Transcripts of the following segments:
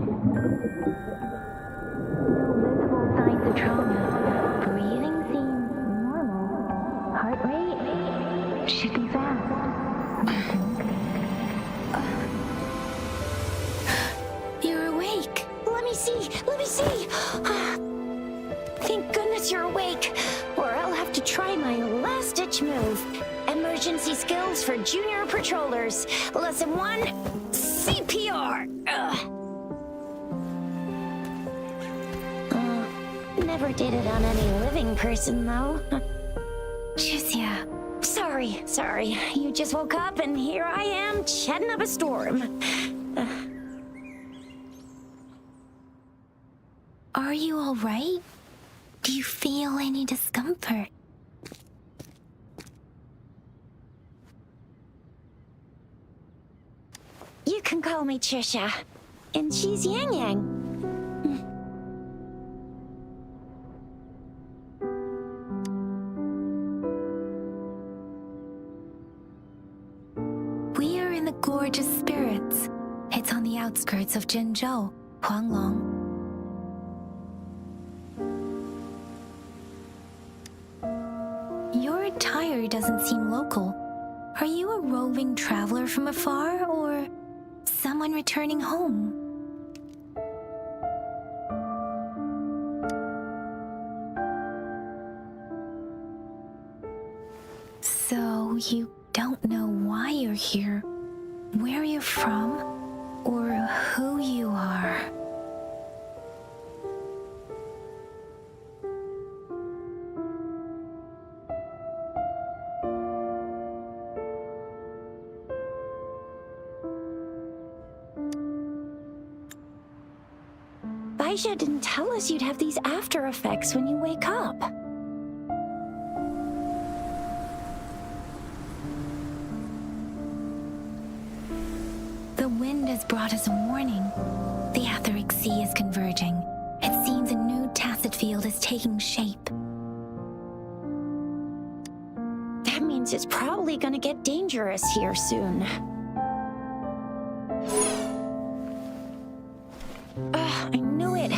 visible signs of trauma. Breathing seems normal. Heart rate should be fast. You're awake. Let me see. Let me see. Thank goodness you're awake, or I'll have to try my last-ditch move. Emergency skills for junior patrollers. Lesson 1, CPR. Never did it on any living person, though. Juicia. Sorry. You just woke up, and here I am, chatting up a storm. Are you all right? Do you feel any discomfort? You can call me Trisha, and she's Yang Yang. We are in the Gorgeous Spirits. It's on the outskirts of Jinzhou, Huanglong. Your attire doesn't seem local. Are you a roving traveler from afar, or someone returning home? So you don't know why you're here, where you're from, or who you are. Baisha didn't tell us you'd have these after effects when you wake up. The wind has brought us a warning. The Etheric Sea is converging. It seems a new tacit field is taking shape. That means it's probably gonna get dangerous here soon. I knew it.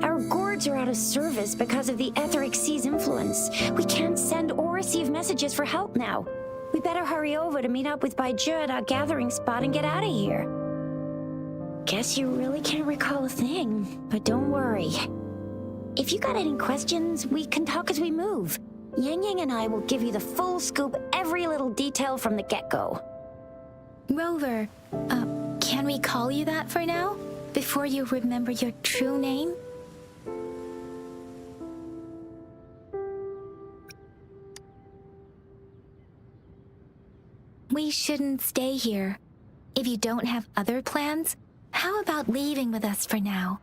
Our gourds are out of service because of the Etheric Sea's influence. We can't send or receive messages for help now. We better hurry over to meet up with Baizhi at our gathering spot and get out of here. Guess you really can't recall a thing, but don't worry. If you got any questions, we can talk as we move. Yang Yang and I will give you the full scoop, every little detail from the get-go. Rover, can we call you that for now? Before you remember your true name? We shouldn't stay here. If you don't have other plans, how about leaving with us for now?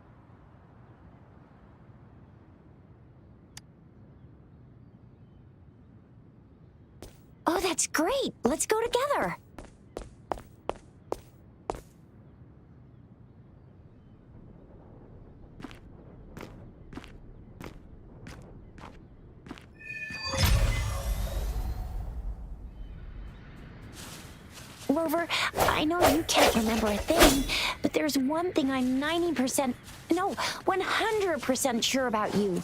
Oh, that's great! Let's go together! Rover, I know you can't remember a thing, but there's one thing I'm 100% sure about you.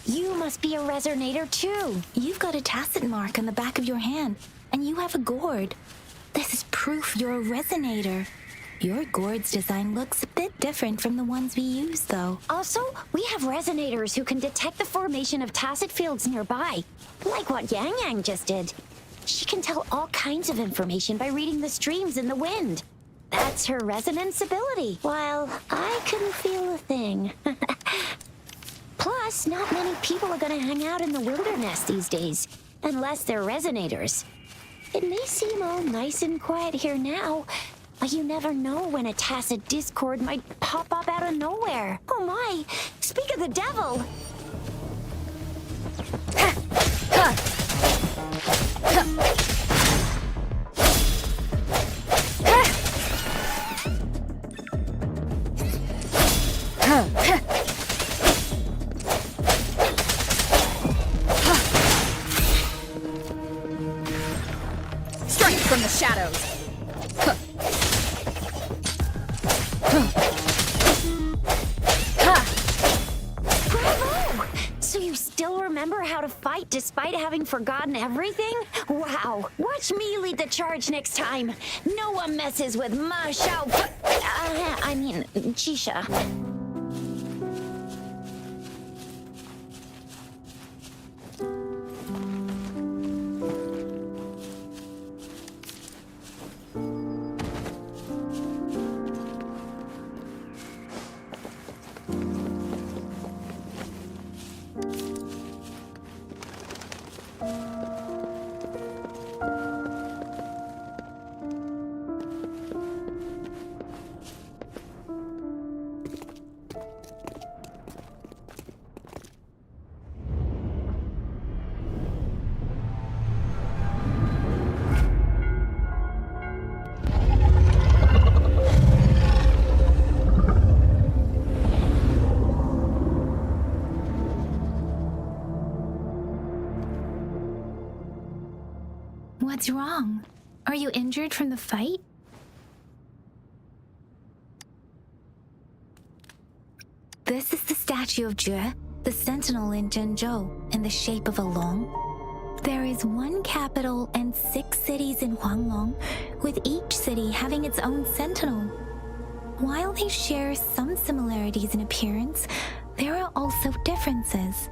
You must be a resonator too. You've got a tacit mark on the back of your hand, and you have a gourd. This is proof you're a resonator. Your gourd's design looks a bit different from the ones we use, though. Also, we have resonators who can detect the formation of tacit fields nearby, like what Yang Yang just did. She can tell all kinds of information by reading the streams in the wind. That's her resonance ability, while I couldn't feel a thing. Plus, not many people are gonna hang out in the wilderness these days, unless they're resonators. It may seem all nice and quiet here now, but you never know when a tacit discord might pop up out of nowhere. Oh my! Speak of the devil! Strike from the shadows! remember how to fight despite having forgotten everything? Wow. Watch me lead the charge next time. No one messes with Ma Shao... Chisha. What's wrong? Are you injured from the fight? This is the statue of Jue, the sentinel in Zhenzhou, in the shape of a long. There is one capital and 6 cities in Huanglong, with each city having its own sentinel. While they share some similarities in appearance, there are also differences.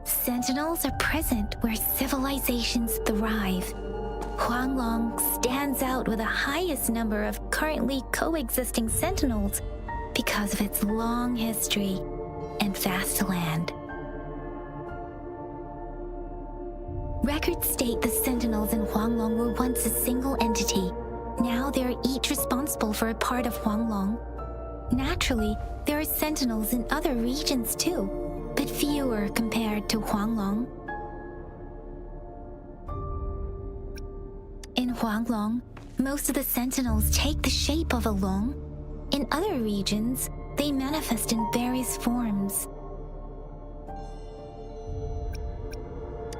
Sentinels are present where civilizations thrive. Huanglong stands out with the highest number of currently coexisting sentinels because of its long history and vast land. Records state the sentinels in Huanglong were once a single entity. Now they are each responsible for a part of Huanglong. Naturally, there are sentinels in other regions too, but fewer compared to Huanglong. In Huanglong, most of the sentinels take the shape of a long. In other regions, they manifest in various forms.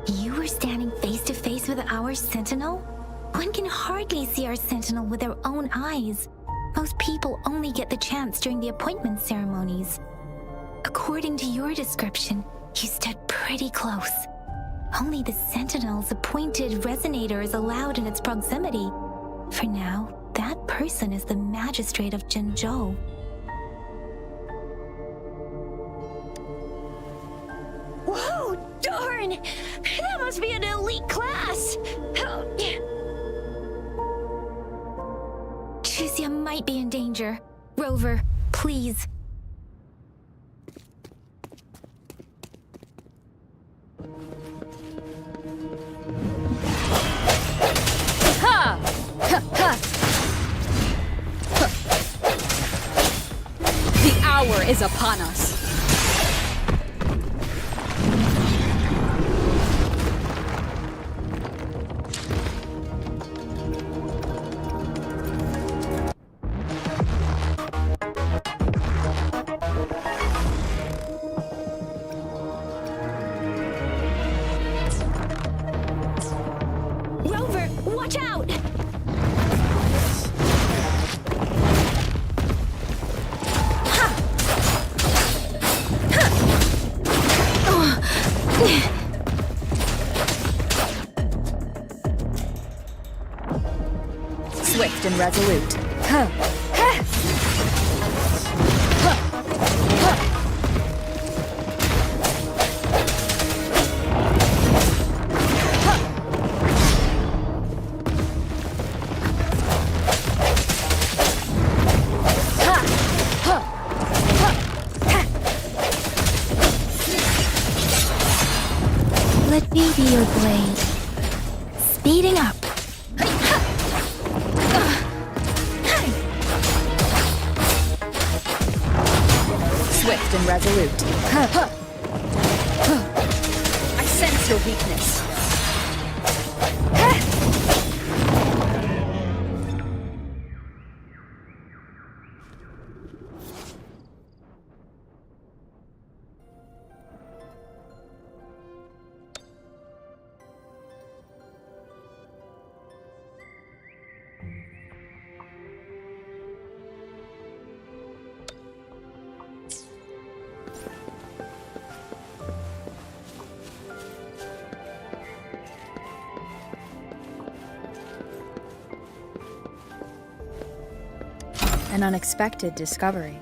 You were standing face to face with our sentinel? One can hardly see our sentinel with their own eyes. Most people only get the chance during the appointment ceremonies. According to your description, you stood pretty close. Only the sentinel's appointed resonator is allowed in its proximity. For now, that person is the magistrate of Zhenzhou. Whoa, darn! That must be an elite class! Chixia might be in danger. Rover, please. Ha! Ha! Ha! The hour is upon us. Rover, watch out! Swift and resolute. Huh. Let me be your blade. Speeding up. Swift and resolute. I sense your weakness. An unexpected discovery.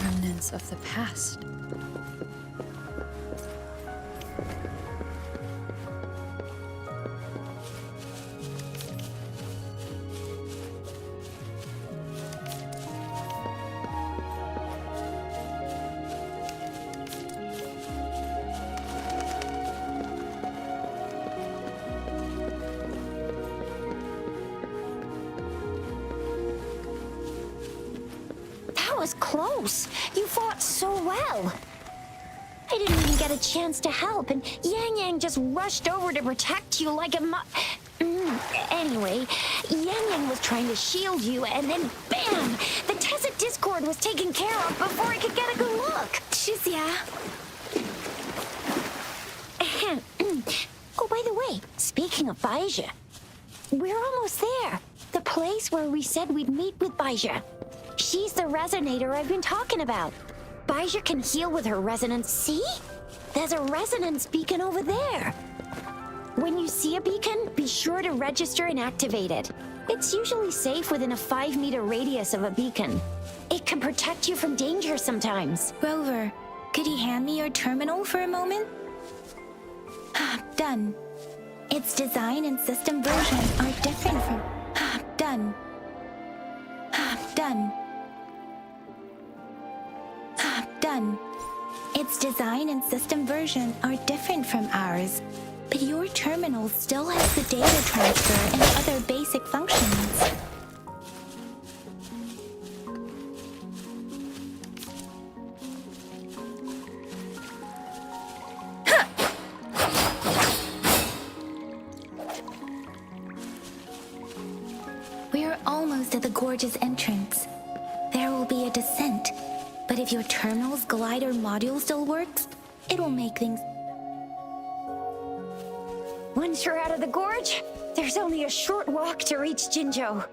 Remnants of the past. That was close. You fought so well. I didn't even get a chance to help, and Yang Yang just rushed over to protect you like a Anyway, Yang Yang was trying to shield you, and then bam! The Tessa Discord was taken care of before I could get a good look. Shizia. Oh, by the way, speaking of Baija, we're almost there. The place where we said we'd meet with Baija. She's the resonator I've been talking about. Baija can heal with her resonance. See? There's a resonance beacon over there. When you see a beacon, be sure to register and activate it. It's usually safe within a 5-meter radius of a beacon. It can protect you from danger sometimes. Rover, could you hand me your terminal for a moment? Done. Its design and system version are different from... Done. Done. Done. Its design and system version are different from ours, but your terminal still has the data transfer and other basic functions. We're almost at the gorge's entrance. There will be a descent, but if your terminal's glider module still works, it will make things... Once you're out of the gorge, there's only a short walk to reach Jinzhou.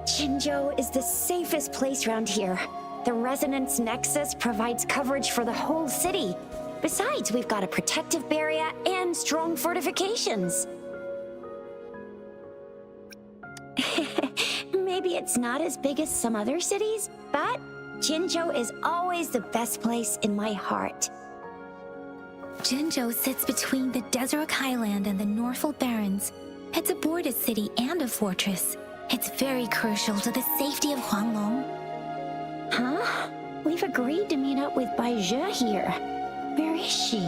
Jinzhou is the safest place around here. The Resonance Nexus provides coverage for the whole city. Besides, we've got a protective barrier and strong fortifications. Maybe it's not as big as some other cities, but Jinzhou is always the best place in my heart. Jinzhou sits between the Desert Highland and the Norfolk Barrens. It's a border city and a fortress. It's very crucial to the safety of Huanglong. Huh? We've agreed to meet up with Baija here. Where is she?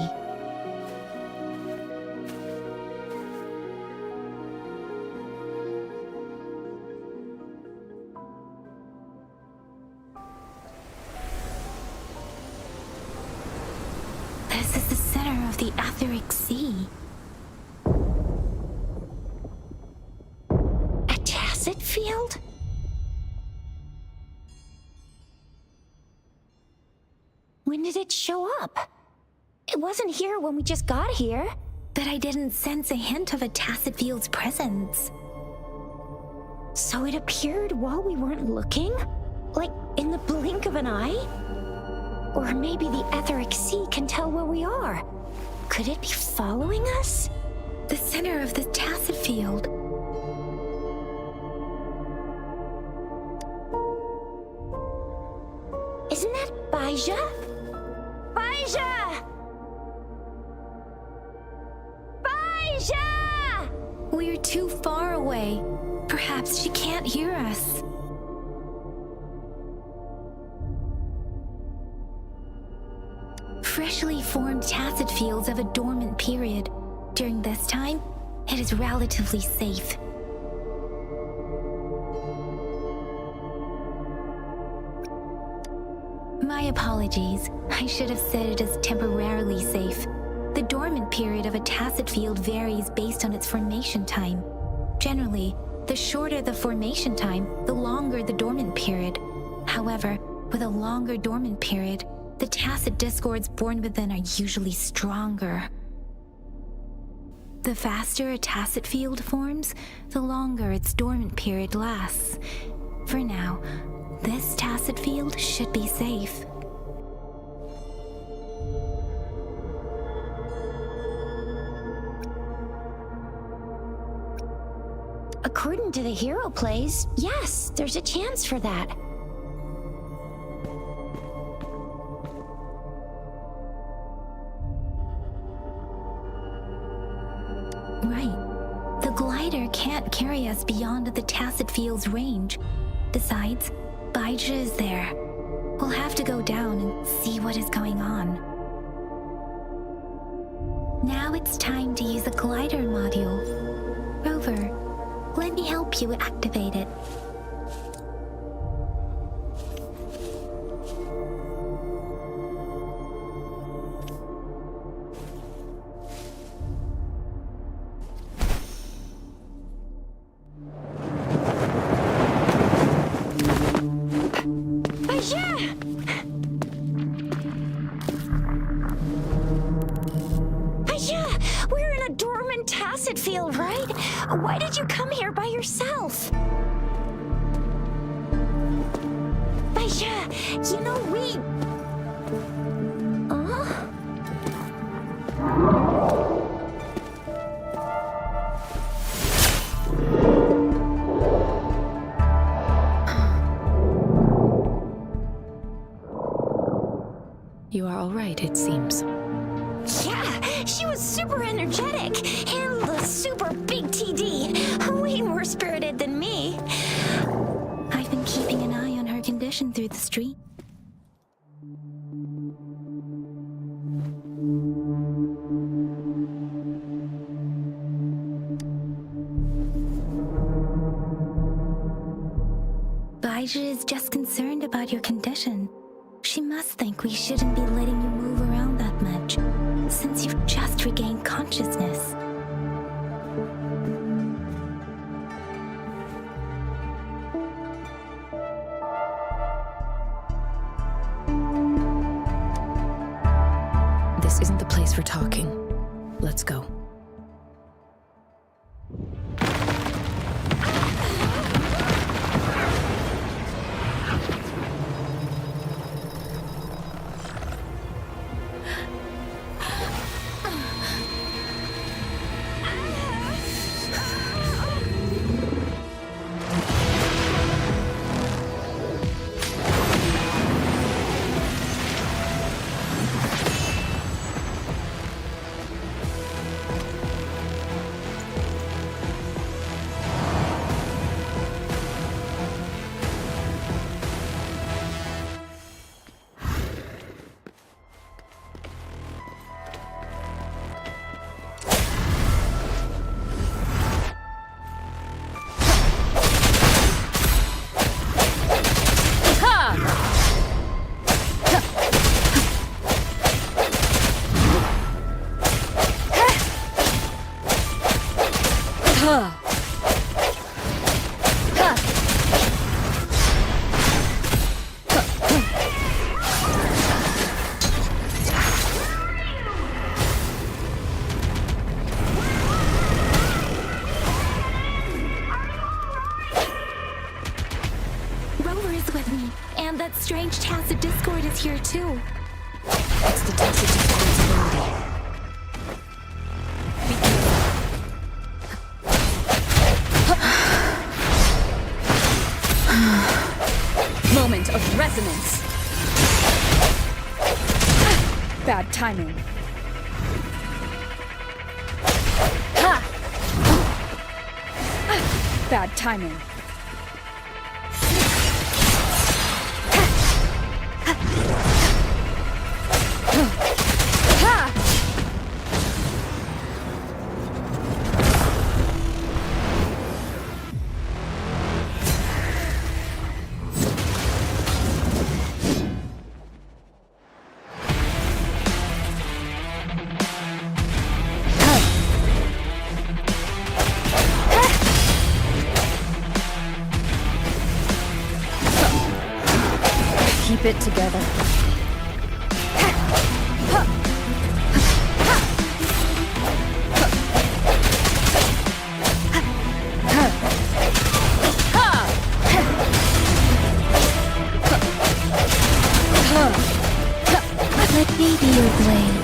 This is the center of the Etheric Sea. A tacit field? When did it show up? It wasn't here when we just got here. But I didn't sense a hint of a tacit field's presence. So it appeared while we weren't looking? Like in the blink of an eye? Or maybe the Etheric Sea can tell where we are. Could it be following us? The center of the tacit field. Isn't that Baija? Baija! Baija! We're too far away. Perhaps she can't hear us. Freshly formed tacit fields have a dormant period. During this time, it is relatively safe. My apologies. I should have said it is temporarily safe. The dormant period of a tacit field varies based on its formation time. Generally, the shorter the formation time, the longer the dormant period. However, with a longer dormant period, the tacit discords born within are usually stronger. The faster a tacit field forms, the longer its dormant period lasts. For now, this tacit field should be safe. According to the hero plays, yes, there's a chance for that. Right. The glider can't carry us beyond the tacit field's range. Besides, Baija is there. We'll have to go down and see what is going on. Now it's time to use the glider module. Rover, let me help you activate it. We're in a dormant tacit field, right? Why did you come here by yourself? Baija, you know we... You are all right, it seems. Yeah, she was super energetic and the super big TD. Way more spirited than me. I've been keeping an eye on her condition through the street. Baija is just concerned about your condition. She must think we shouldn't be letting you move around that much, since you've just regained consciousness. This isn't the place for talking. Let's go. Rover is with me, and that strange tacit discord is here too. It's the tacit discord's ability. Bad timing. Ha! Bad timing. Keep it together. Let me be your blade.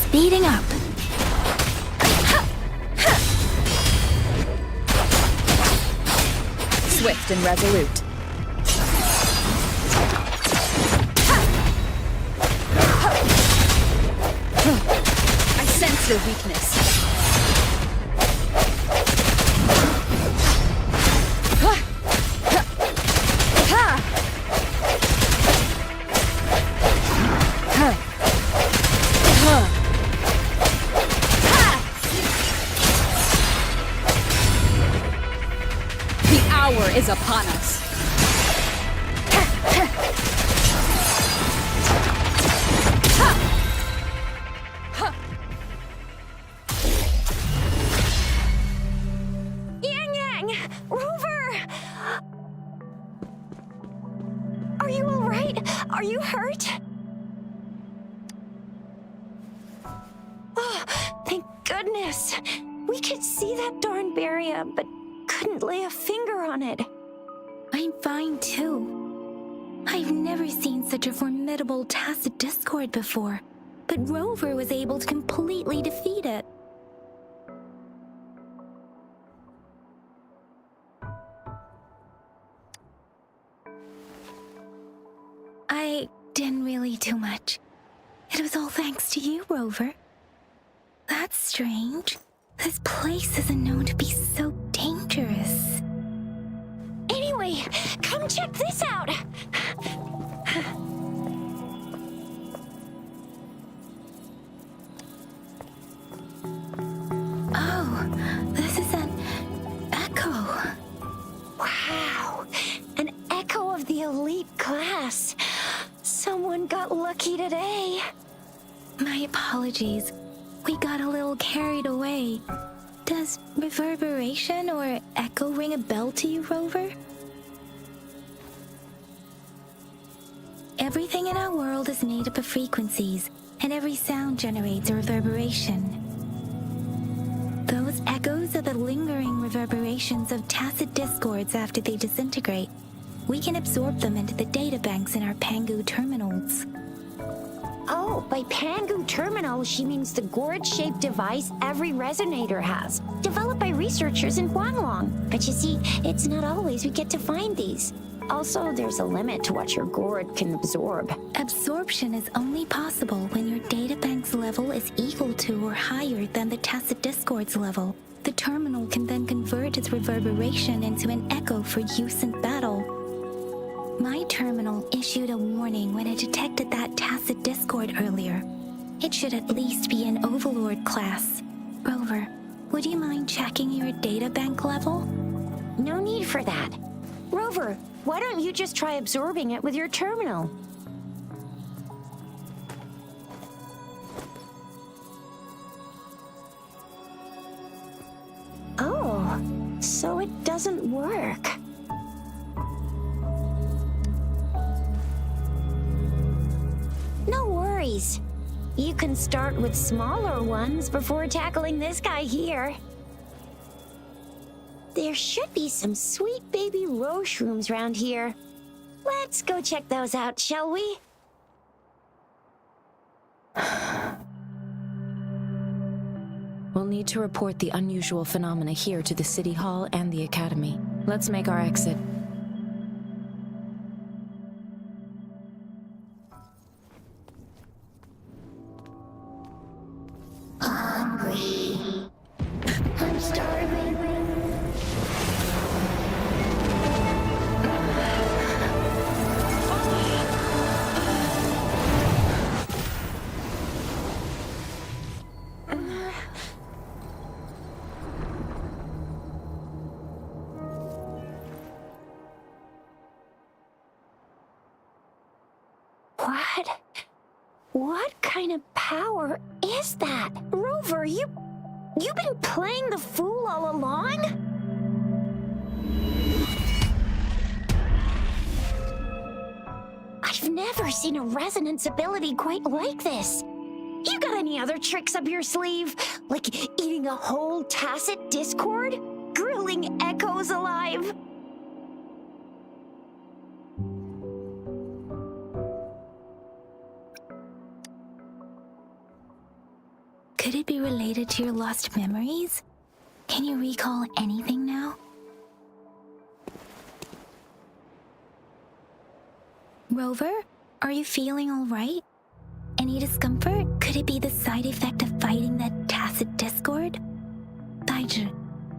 Speeding up. Swift and resolute. I sense their weakness. The hour is upon us. Yang Yang! Rover! Are you alright? Are you hurt? Oh, thank goodness. We could see that darn barrier, but couldn't lay a finger on it. I'm fine too. I've never seen such a formidable tacit discord before, but Rover was able to completely defeat it. I didn't really do much. It was all thanks to you, Rover. That's strange. This place isn't known to be so dangerous. Anyway, come check this out. Oh, this is an echo. Wow, an echo of the elite class. Someone got lucky today. My apologies. We got a little carried away. Does reverberation or echo ring a bell to you, Rover? Everything in our world is made up of frequencies, and every sound generates a reverberation. Those echoes are the lingering reverberations of tacit discords after they disintegrate. We can absorb them into the databanks in our Pangu terminals. Oh, by Pangu terminal, she means the gourd-shaped device every resonator has, developed by researchers in Guanglong. But you see, it's not always we get to find these. Also, there's a limit to what your gourd can absorb. Absorption is only possible when your databank's level is equal to or higher than the tacit discord's level. The terminal can then convert its reverberation into an echo for use in battle. My terminal issued a warning when it detected that tacit discord earlier. It should at least be an Overlord class. Rover, would you mind checking your databank level? No need for that. Rover, why don't you just try absorbing it with your terminal? Oh, so it doesn't work. No worries. You can start with smaller ones before tackling this guy here. There should be some sweet baby rose shrooms around here. Let's go check those out, shall we? We'll need to report the unusual phenomena here to the City Hall and the Academy. Let's make our exit. Hungry. I'm starving. What kind of power is that? Rover, you've been playing the fool all along? I've never seen a resonance ability quite like this. You got any other tricks up your sleeve? Like eating a whole tacit discord? Grilling echoes alive? Could it be related to your lost memories? Can you recall anything now? Rover, are you feeling all right? Any discomfort? Could it be the side effect of fighting that tacit discord? Baizhi,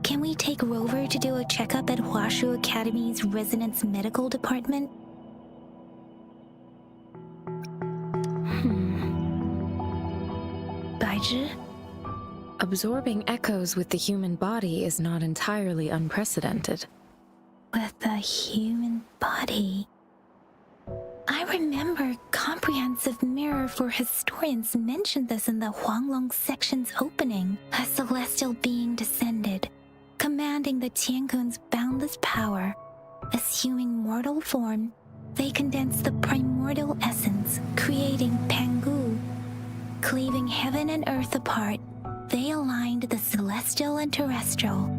can we take Rover to do a checkup at Huashu Academy's Resonance Medical Department? Baizhi? Absorbing echoes with the human body is not entirely unprecedented. With the human body. I remember Comprehensive Mirror for Historians mentioned this in the Huanglong section's opening. A celestial being descended, commanding the Tiankun's boundless power. Assuming mortal form, they condensed the primordial essence, creating Pangu. Cleaving heaven and earth apart, they aligned the celestial and terrestrial.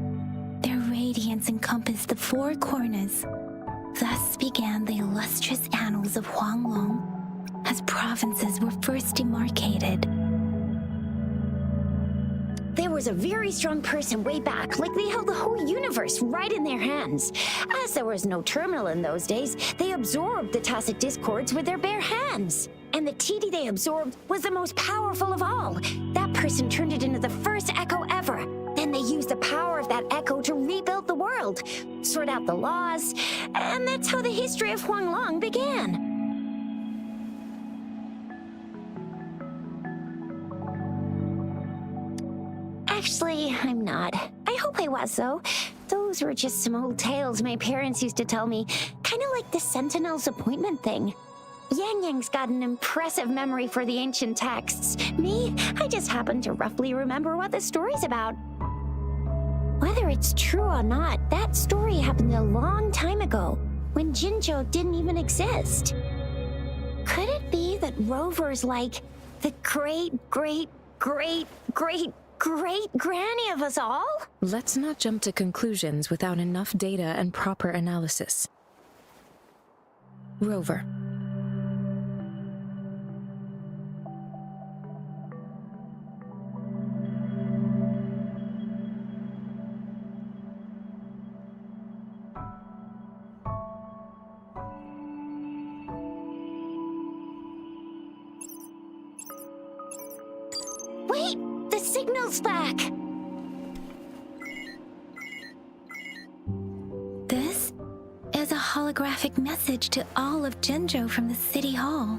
Their radiance encompassed the four corners. Thus began the illustrious annals of Huanglong, as provinces were first demarcated. There was a very strong person way back, like they held the whole universe right in their hands. As there was no terminal in those days, they absorbed the tacit discords with their bare hands. And the TD they absorbed was the most powerful of all. That person turned it into the first echo ever. Then they used the power of that echo to rebuild the world, sort out the laws, and that's how the history of Huanglong began. Actually, I'm not. I hope I was, though. Those were just some old tales my parents used to tell me, kind of like the Sentinel's appointment thing. Yang Yang's got an impressive memory for the ancient texts. Me, I just happen to roughly remember what the story's about. Whether it's true or not, that story happened a long time ago, when Jinzhou didn't even exist. Could it be that Rover's like the great-great-great-great-great-granny of us all? Let's not jump to conclusions without enough data and proper analysis. Rover. Wait! The signal's back! This is a holographic message to all of Jinzhou from the City Hall.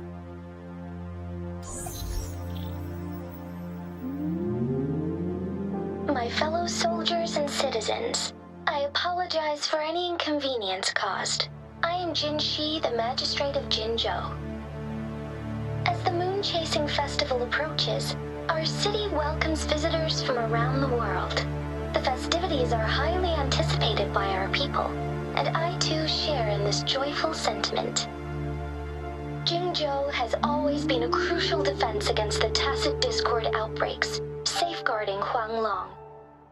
My fellow soldiers and citizens, I apologize for any inconvenience caused. I am Jin Shi, the Magistrate of Jinzhou. As the Moon-Chasing Festival approaches, our city welcomes visitors from around the world. The festivities are highly anticipated by our people, and I too share in this joyful sentiment. Jinzhou has always been a crucial defense against the tacit discord outbreaks, safeguarding Huanglong.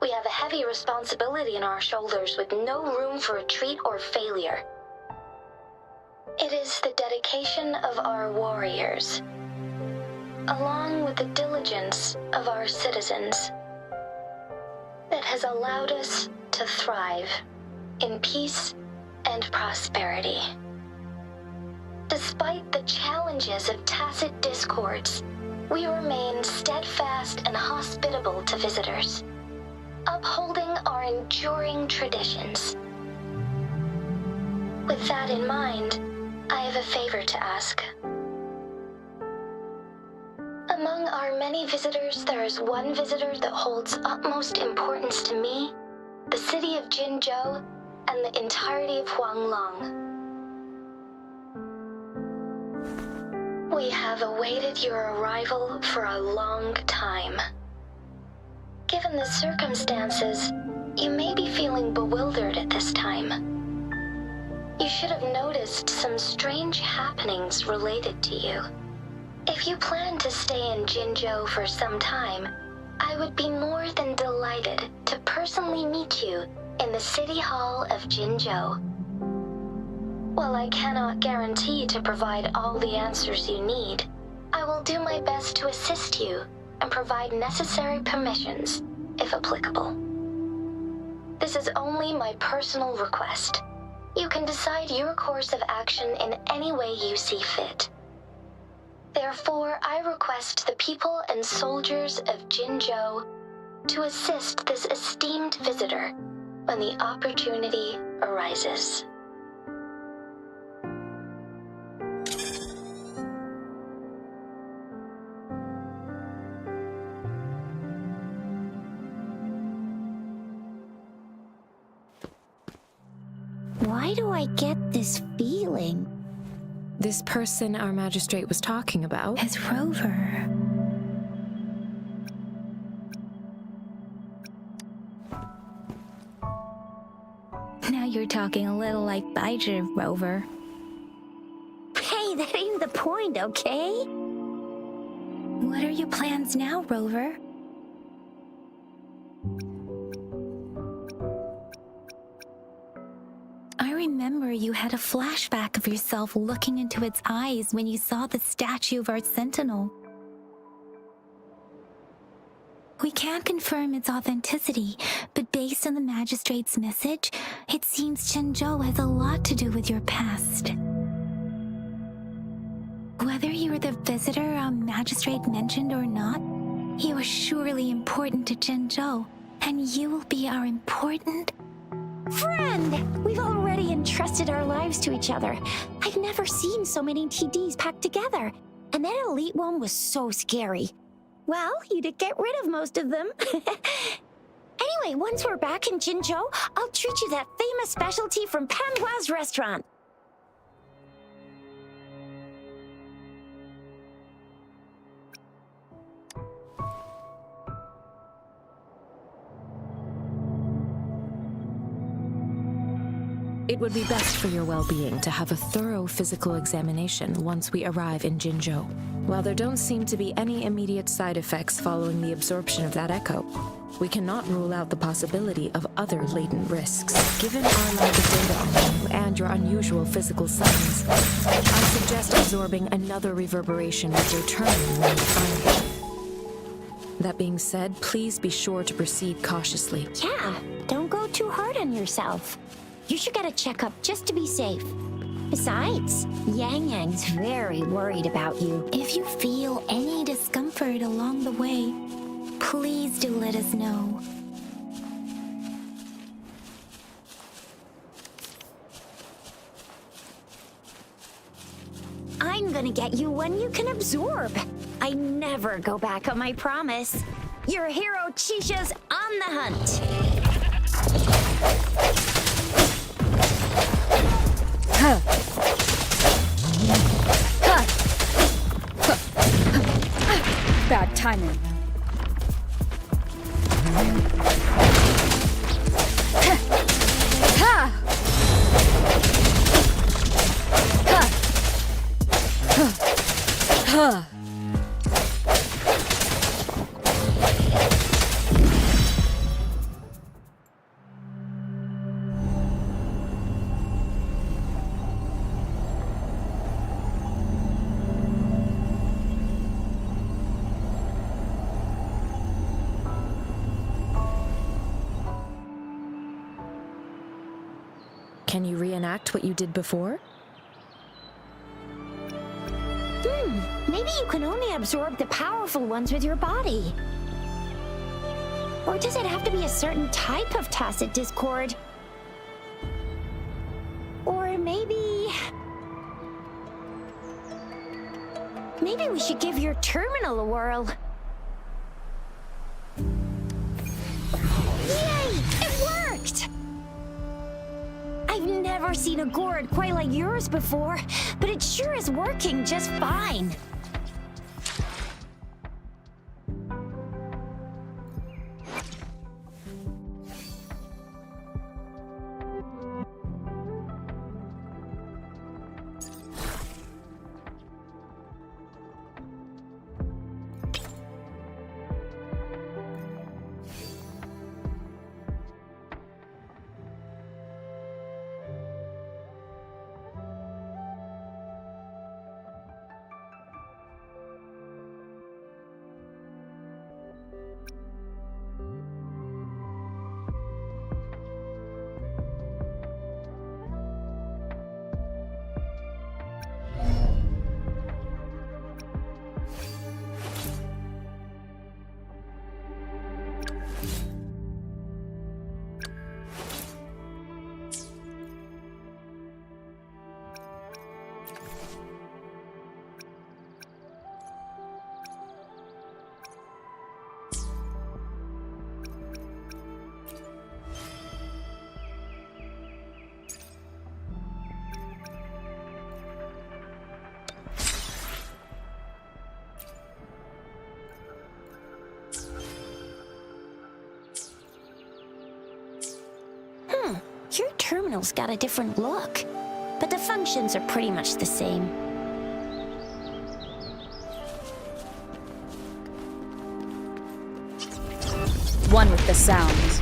We have a heavy responsibility on our shoulders with no room for retreat or failure. It is the dedication of our warriors, along with the diligence of our citizens, that has allowed us to thrive in peace and prosperity. Despite the challenges of tacit discords, we remain steadfast and hospitable to visitors, upholding our enduring traditions. With that in mind, I have a favor to ask. Among our many visitors, there is one visitor that holds utmost importance to me, the city of Jinzhou, and the entirety of Huanglong. We have awaited your arrival for a long time. Given the circumstances, you may be feeling bewildered at this time. You should have noticed some strange happenings related to you. If you plan to stay in Jinzhou for some time, I would be more than delighted to personally meet you in the City Hall of Jinzhou. While I cannot guarantee to provide all the answers you need, I will do my best to assist you and provide necessary permissions, if applicable. This is only my personal request. You can decide your course of action in any way you see fit. Therefore, I request the people and soldiers of Jinzhou to assist this esteemed visitor when the opportunity arises. Why do I get this feeling? This person our magistrate was talking about As Rover. Now you're talking a little like Baizhi, Rover. Hey, that ain't the point, okay? What are your plans now, Rover? I remember you had a flashback of yourself looking into its eyes when you saw the statue of our sentinel. We can't confirm its authenticity, but based on the magistrate's message, it seems Jinzhou has a lot to do with your past. Whether you were the visitor our magistrate mentioned or not, you are surely important to Jinzhou, and you will be our important Friend! We've already entrusted our lives to each other. I've never seen so many TDs packed together. And that elite one was so scary. Well, you did get rid of most of them. Anyway, once we're back in Jinzhou, I'll treat you that famous specialty from Panhua's restaurant. It would be best for your well-being to have a thorough physical examination once we arrive in Jinzhou. While there don't seem to be any immediate side effects following the absorption of that echo, we cannot rule out the possibility of other latent risks. Given our lack of data on you and your unusual physical signs, I suggest absorbing another reverberation with your turn when you find it. That being said, please be sure to proceed cautiously. Yeah, don't go too hard on yourself. You should get a checkup just to be safe. Besides, Yang Yang's very worried about you. If you feel any discomfort along the way, please do let us know. I'm gonna get you one you can absorb. I never go back on my promise. Your hero Chisha's on the hunt. Bad timing. Can you reenact what you did before? Maybe you can only absorb the powerful ones with your body. Or does it have to be a certain type of tacit discord? Or maybe we should give your terminal a whirl. Yay! It worked! I've never seen a gourd quite like yours before, but it sure is working just fine. Your terminal's got a different look, but the functions are pretty much the same. One with the sounds.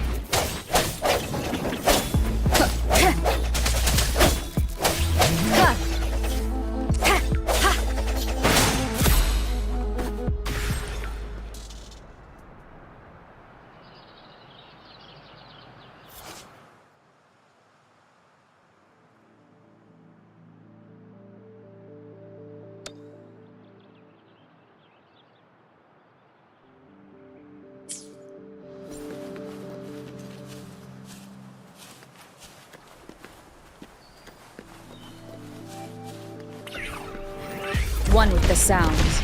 One with the sounds.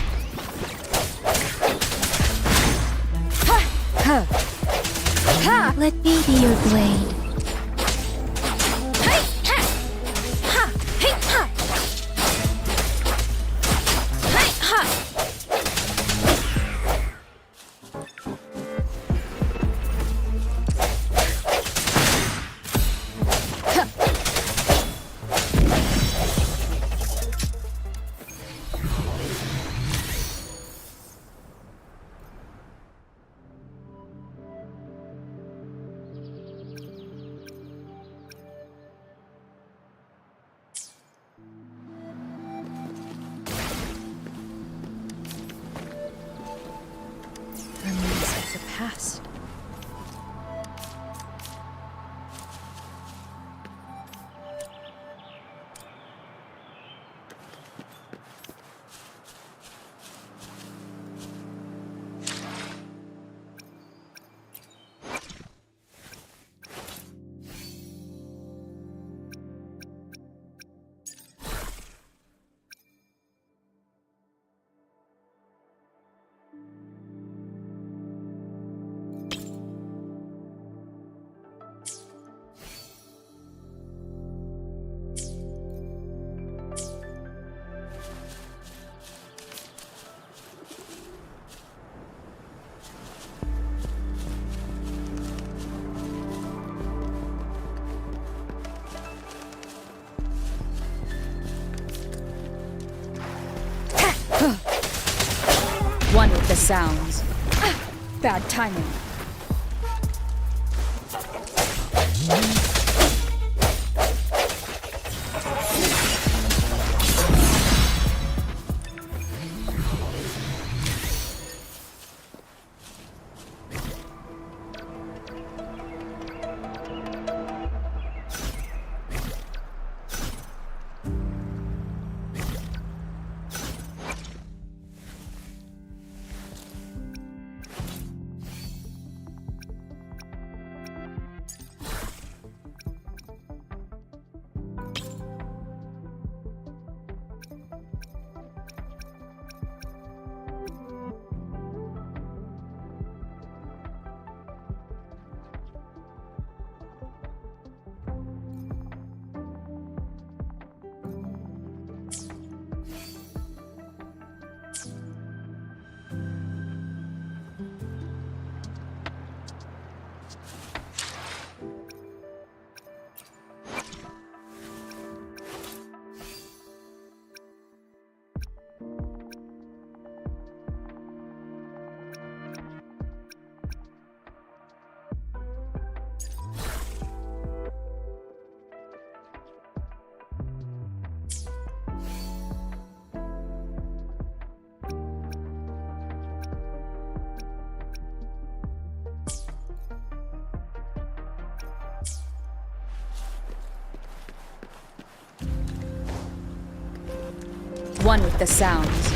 Let me be your blade. Remains of the past. One with the sounds. Bad timing. One with the sounds.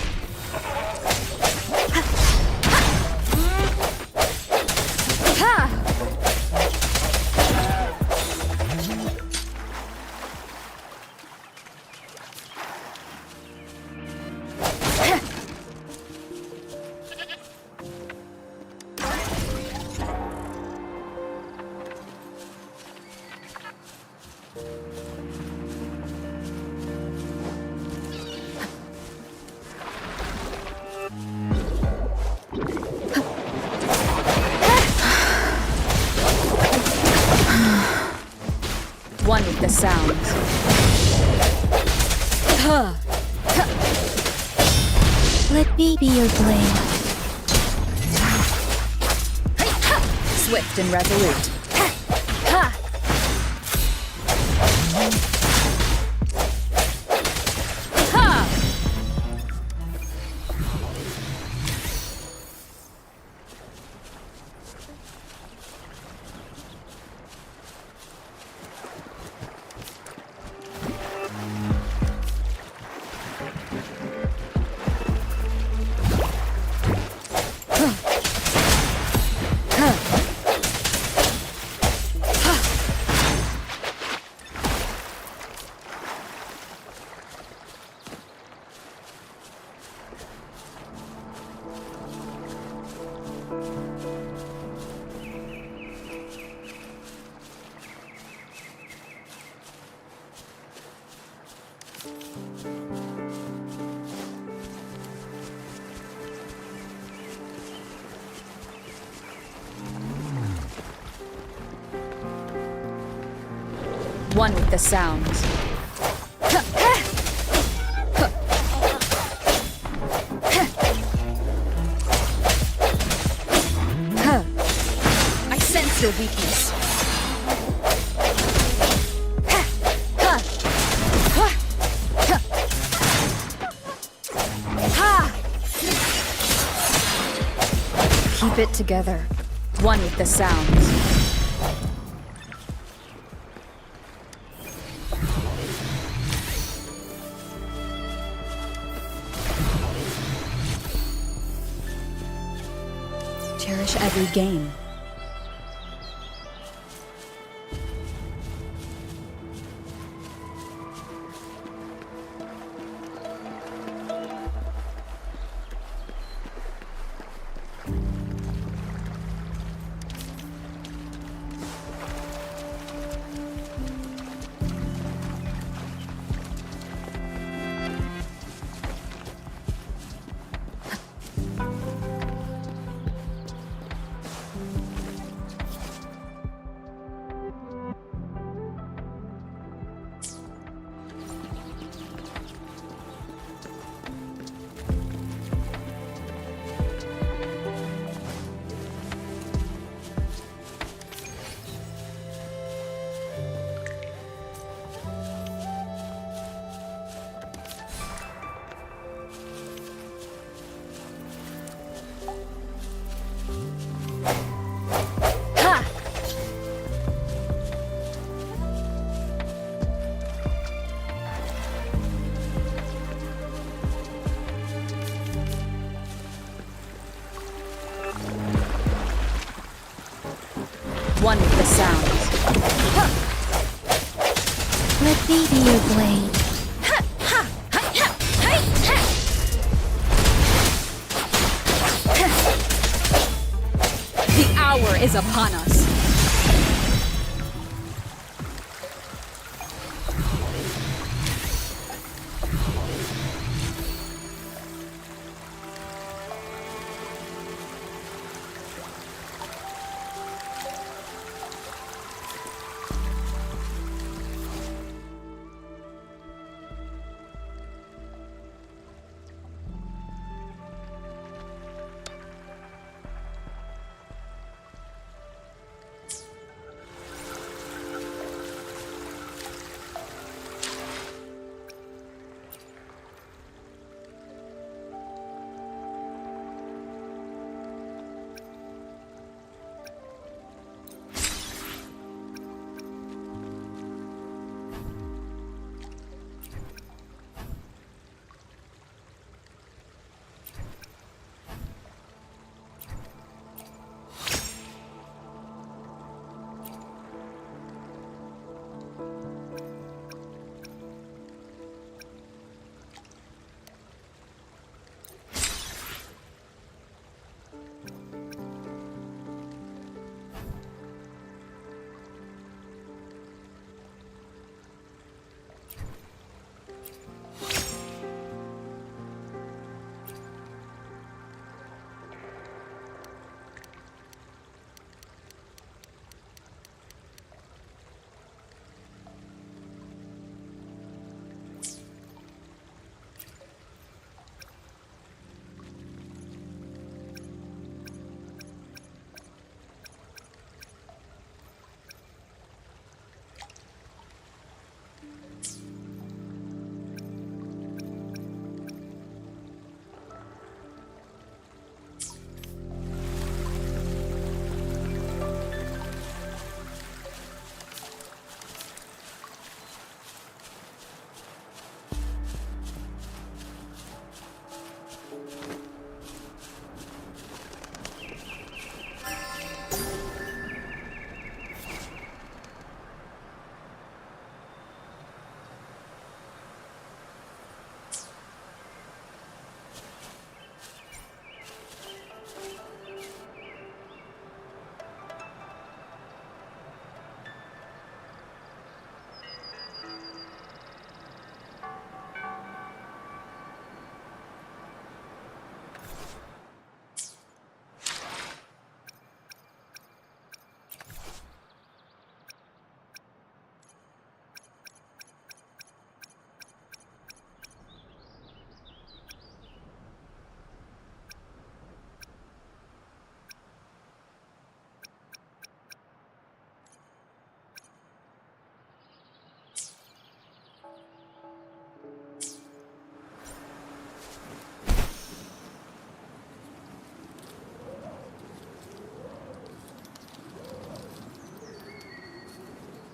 One with the sounds. Let me be your blade. Swift and resolute. One with the sounds. I sense your weakness. Keep it together. One with the sounds. Cherish every game. One with the sounds. Let me be your blade. The hour is upon us.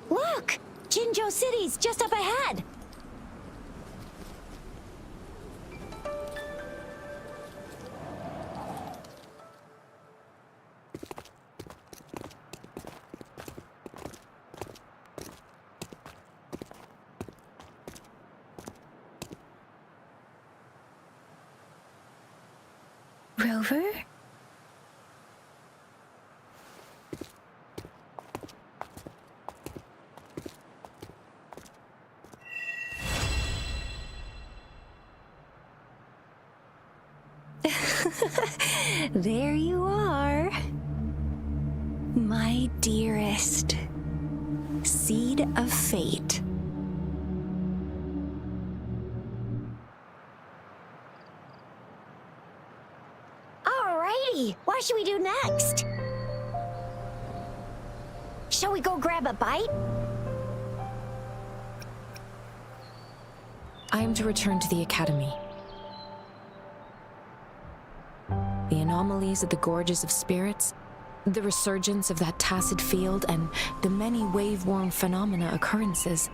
Look! Jinzhou City's just up ahead! Rover? There you are. My dearest. Seed of fate. Alrighty, what should we do next? Shall we go grab a bite? I am to return to the Academy. The anomalies of the Gorges of Spirits, the resurgence of that tacit field, and the many wave-worn phenomena occurrences.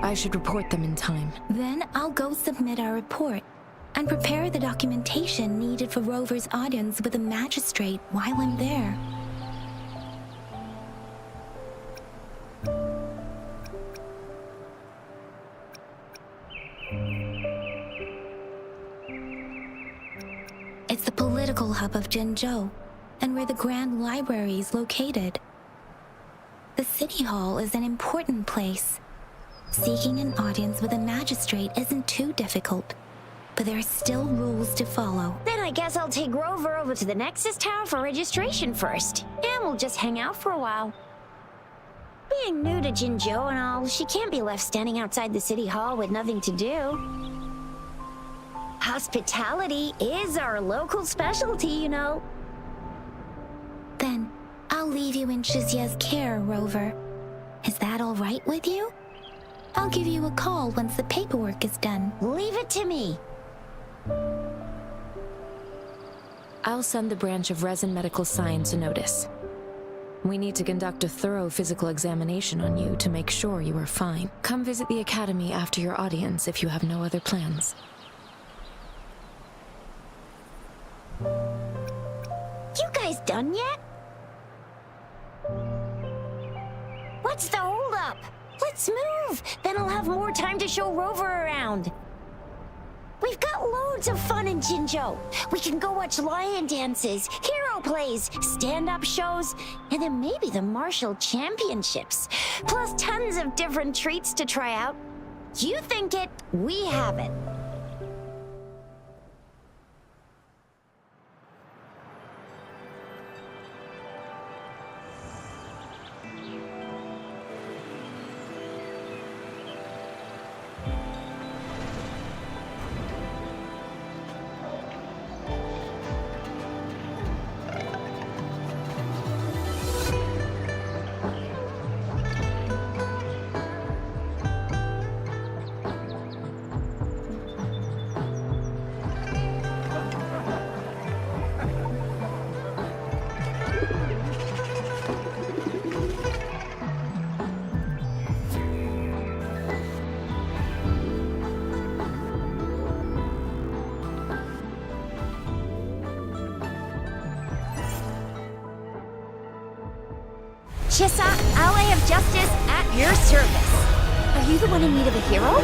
I should report them in time. Then I'll go submit our report and prepare the documentation needed for Rover's audience with the magistrate while I'm there. It's the political hub of Jinzhou, and where the Grand Library is located. The City Hall is an important place. Seeking an audience with a magistrate isn't too difficult, but there are still rules to follow. Then I guess I'll take Rover over to the Nexus Tower for registration first, and we'll just hang out for a while. Being new to Jinzhou and all, she can't be left standing outside the City Hall with nothing to do. Hospitality is our local specialty, you know. Then I'll leave you in Shizya's care, Rover. Is that all right with you? I'll give you a call once the paperwork is done. Leave it to me. I'll send the branch of Resin Medical Science a notice. We need to conduct a thorough physical examination on you to make sure you are fine. Come visit the Academy after your audience if you have no other plans. You guys done yet? What's the holdup? Let's move! Then I'll have more time to show Rover around. We've got loads of fun in Jinzhou. We can go watch lion dances, hero plays, stand-up shows, and then maybe the martial championships. Plus tons of different treats to try out. You think it, we have it. Chissa, ally of justice, at your service. Are you the one in need of a hero?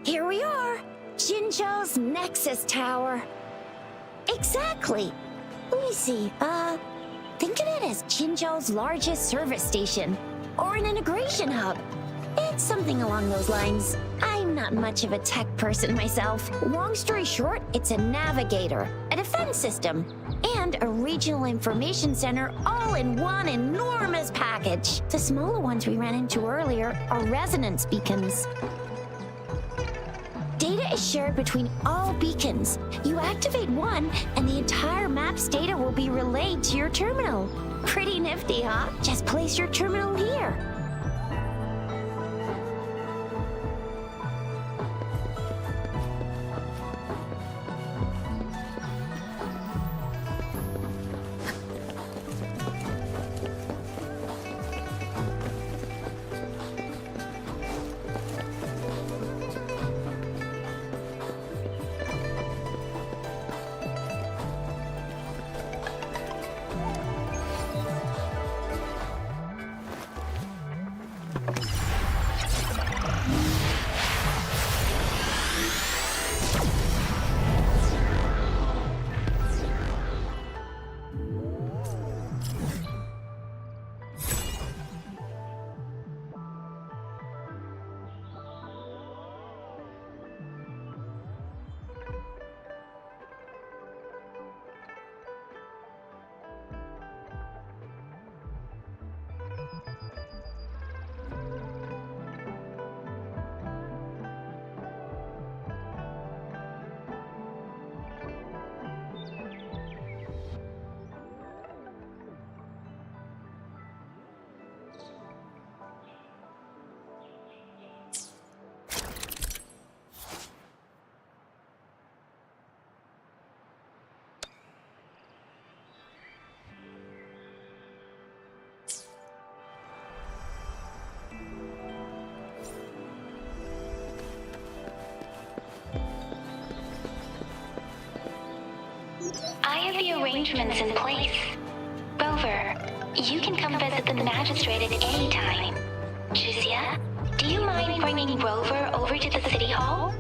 Here we are, Jinzhou's Nexus Tower. Exactly. Let me see, think of it as Jinzhou's largest service station, or an integration hub. It's something along those lines. I'm not much of a tech person myself. Long story short, it's a navigator, a defense system, and a regional information center all in one enormous package. The smaller ones we ran into earlier are resonance beacons. Data is shared between all beacons. You activate one, and the entire map's data will be relayed to your terminal. Pretty nifty, huh? Just place your terminal here. arrangements in place. Rover, you can come visit the magistrate at any time. Juzia, do you mind bringing Rover over to the city hall?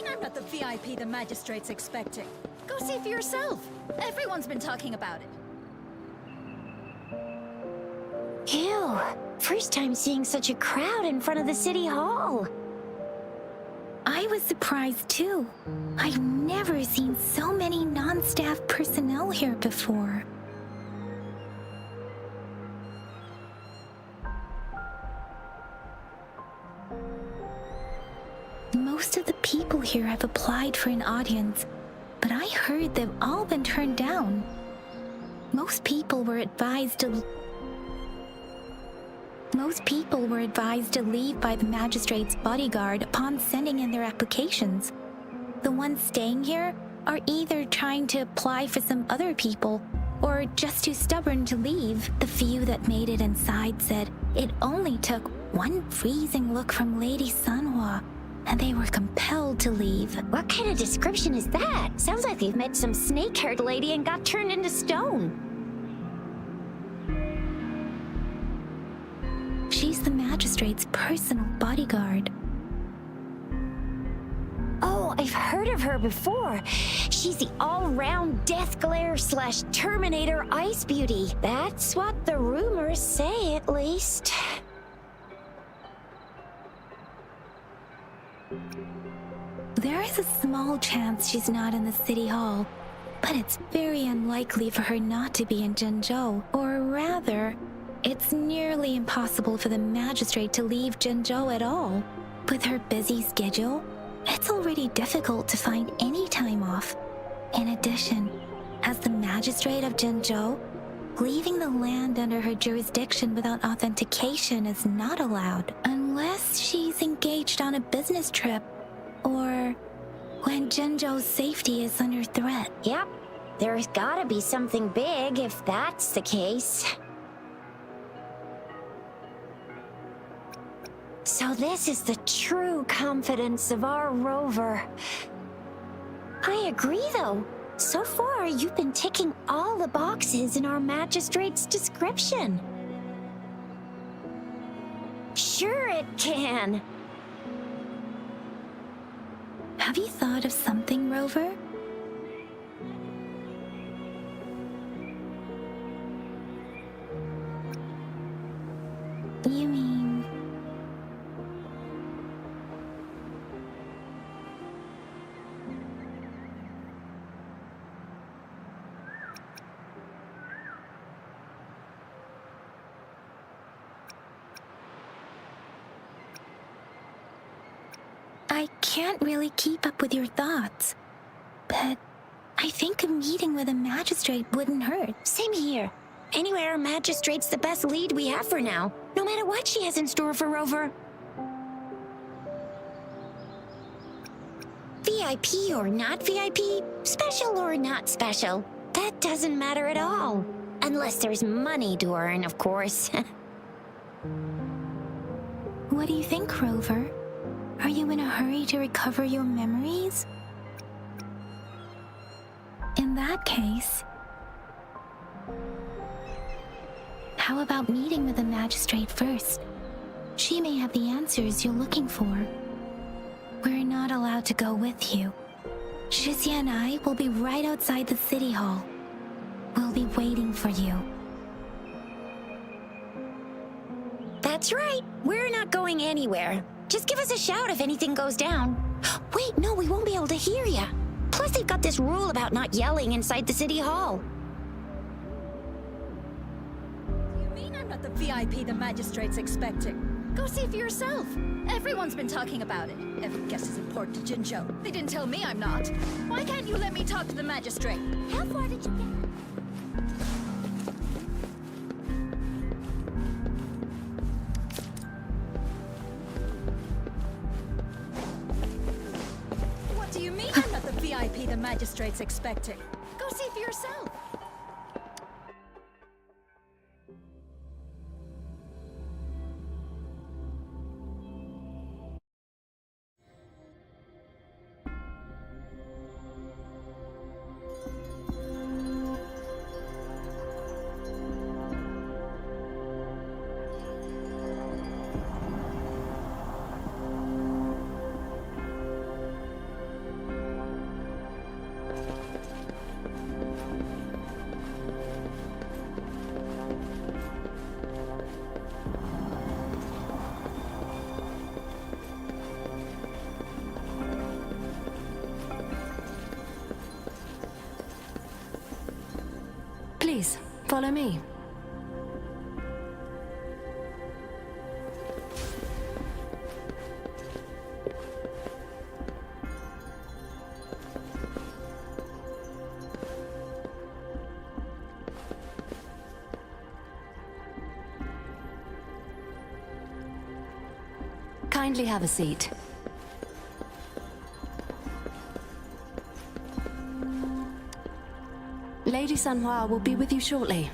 mean I'm not the VIP the magistrate's expecting? Go see for yourself. Everyone's been talking about it. Ew. First time seeing such a crowd in front of the city hall. I was surprised too. I've never seen so many non-staff personnel here before. Most of the people here have applied for an audience, but I heard they've all been turned down. Most people were advised to leave by the magistrate's bodyguard upon sending in their applications. The ones staying here are either trying to apply for some other people or just too stubborn to leave. The few that made it inside said it only took one freezing look from Lady Sunhua and they were compelled to leave. What kind of description is that? Sounds like they've met some snake-haired lady and got turned into stone. She's the magistrate's personal bodyguard. Oh, I've heard of her before. She's the all-round Death Glare / Terminator Ice Beauty. That's what the rumors say, at least. There is a small chance she's not in the city hall, but it's very unlikely for her not to be in Jinzhou. Or rather, it's nearly impossible for the magistrate to leave Jinzhou at all. With her busy schedule, it's already difficult to find any time off. In addition, as the magistrate of Jinzhou, leaving the land under her jurisdiction without authentication is not allowed, unless she's engaged on a business trip or when Jinzhou's safety is under threat. Yep, there's gotta be something big if that's the case. So this is the true confidence of our rover. I agree, though. So far, you've been ticking all the boxes in our magistrate's description. Sure it can. Have you thought of something, Rover? You mean... I can't really keep up with your thoughts, but I think a meeting with a magistrate wouldn't hurt. Same here. Anyway, our magistrate's the best lead we have for now, no matter what she has in store for Rover. VIP or not VIP, special or not special, that doesn't matter at all. Unless there's money to earn, of course. What do you think, Rover? Are you in a hurry to recover your memories? In that case, how about meeting with the magistrate first? She may have the answers you're looking for. We're not allowed to go with you. Shizia and I will be right outside the city hall. We'll be waiting for you. That's right. We're not going anywhere. Just give us a shout if anything goes down. Wait, no, we won't be able to hear ya. Plus, they've got this rule about not yelling inside the city hall. You mean I'm not the VIP the magistrate's expecting? Go see for yourself. Everyone's been talking about it. Every guest is important to Jinzhou. They didn't tell me I'm not. Why can't you let me talk to the magistrate? How far did you get? What do you mean I'm not the VIP the magistrate's expecting? Go see for yourself. Follow me. Kindly have a seat. Lady Sanhua will be with you shortly.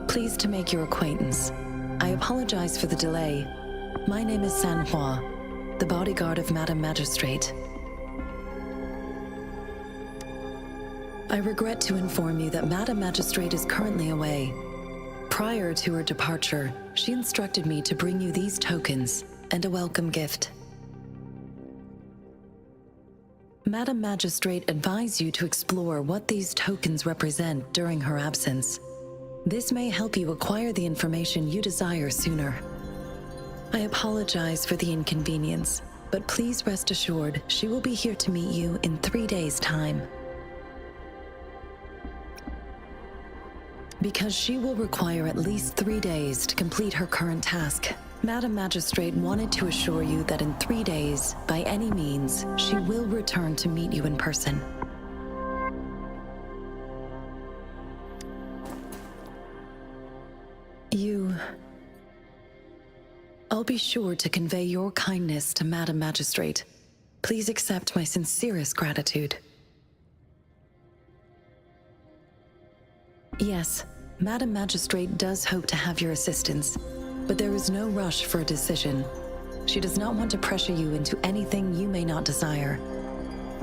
Pleased to make your acquaintance. I apologize for the delay. My name is Sanhua, the bodyguard of Madam Magistrate. I regret to inform you that Madam Magistrate is currently away. Prior to her departure, she instructed me to bring you these tokens and a welcome gift. Madam Magistrate advised you to explore what these tokens represent during her absence. This may help you acquire the information you desire sooner. I apologize for the inconvenience, but please rest assured she will be here to meet you in 3 days' time. Because she will require at least 3 days to complete her current task, Madam Magistrate wanted to assure you that in 3 days, by any means, she will return to meet you in person. I'll be sure to convey your kindness to Madam Magistrate. Please accept my sincerest gratitude. Yes, Madam Magistrate does hope to have your assistance, but there is no rush for a decision. She does not want to pressure you into anything you may not desire.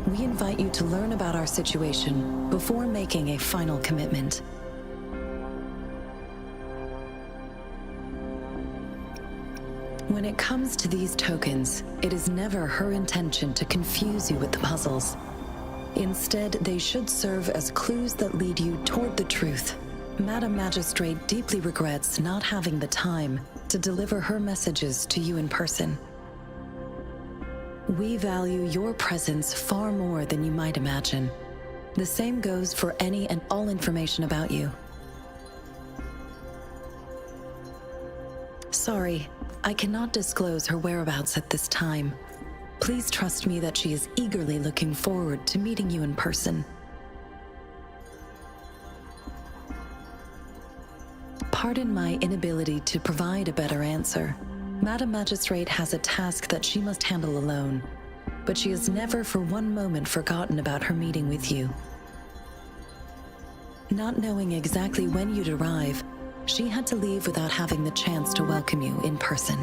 We invite you to learn about our situation before making a final commitment. When it comes to these tokens, it is never her intention to confuse you with the puzzles. Instead, they should serve as clues that lead you toward the truth. Madam Magistrate deeply regrets not having the time to deliver her messages to you in person. We value your presence far more than you might imagine. The same goes for any and all information about you. Sorry, I cannot disclose her whereabouts at this time. Please trust me that she is eagerly looking forward to meeting you in person. Pardon my inability to provide a better answer. Madam Magistrate has a task that she must handle alone, but she has never for one moment forgotten about her meeting with you. Not knowing exactly when you'd arrive, she had to leave without having the chance to welcome you in person.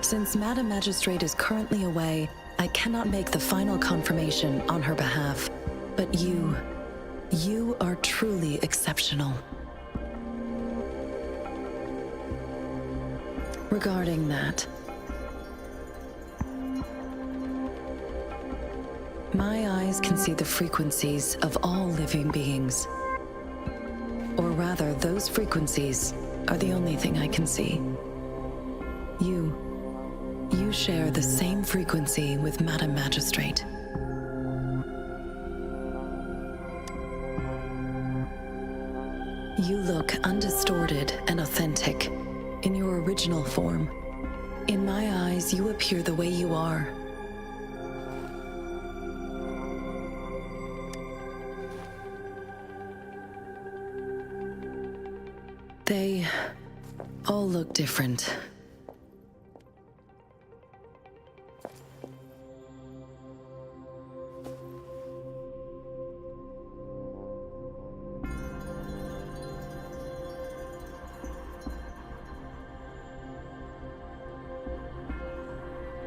Since Madam Magistrate is currently away, I cannot make the final confirmation on her behalf. But you are truly exceptional. Regarding that, my eyes can see the frequencies of all living beings. Or rather, those frequencies are the only thing I can see. You share the same frequency with Madam Magistrate. You look undistorted and authentic in your original form. In my eyes, you appear the way you are. They all look different.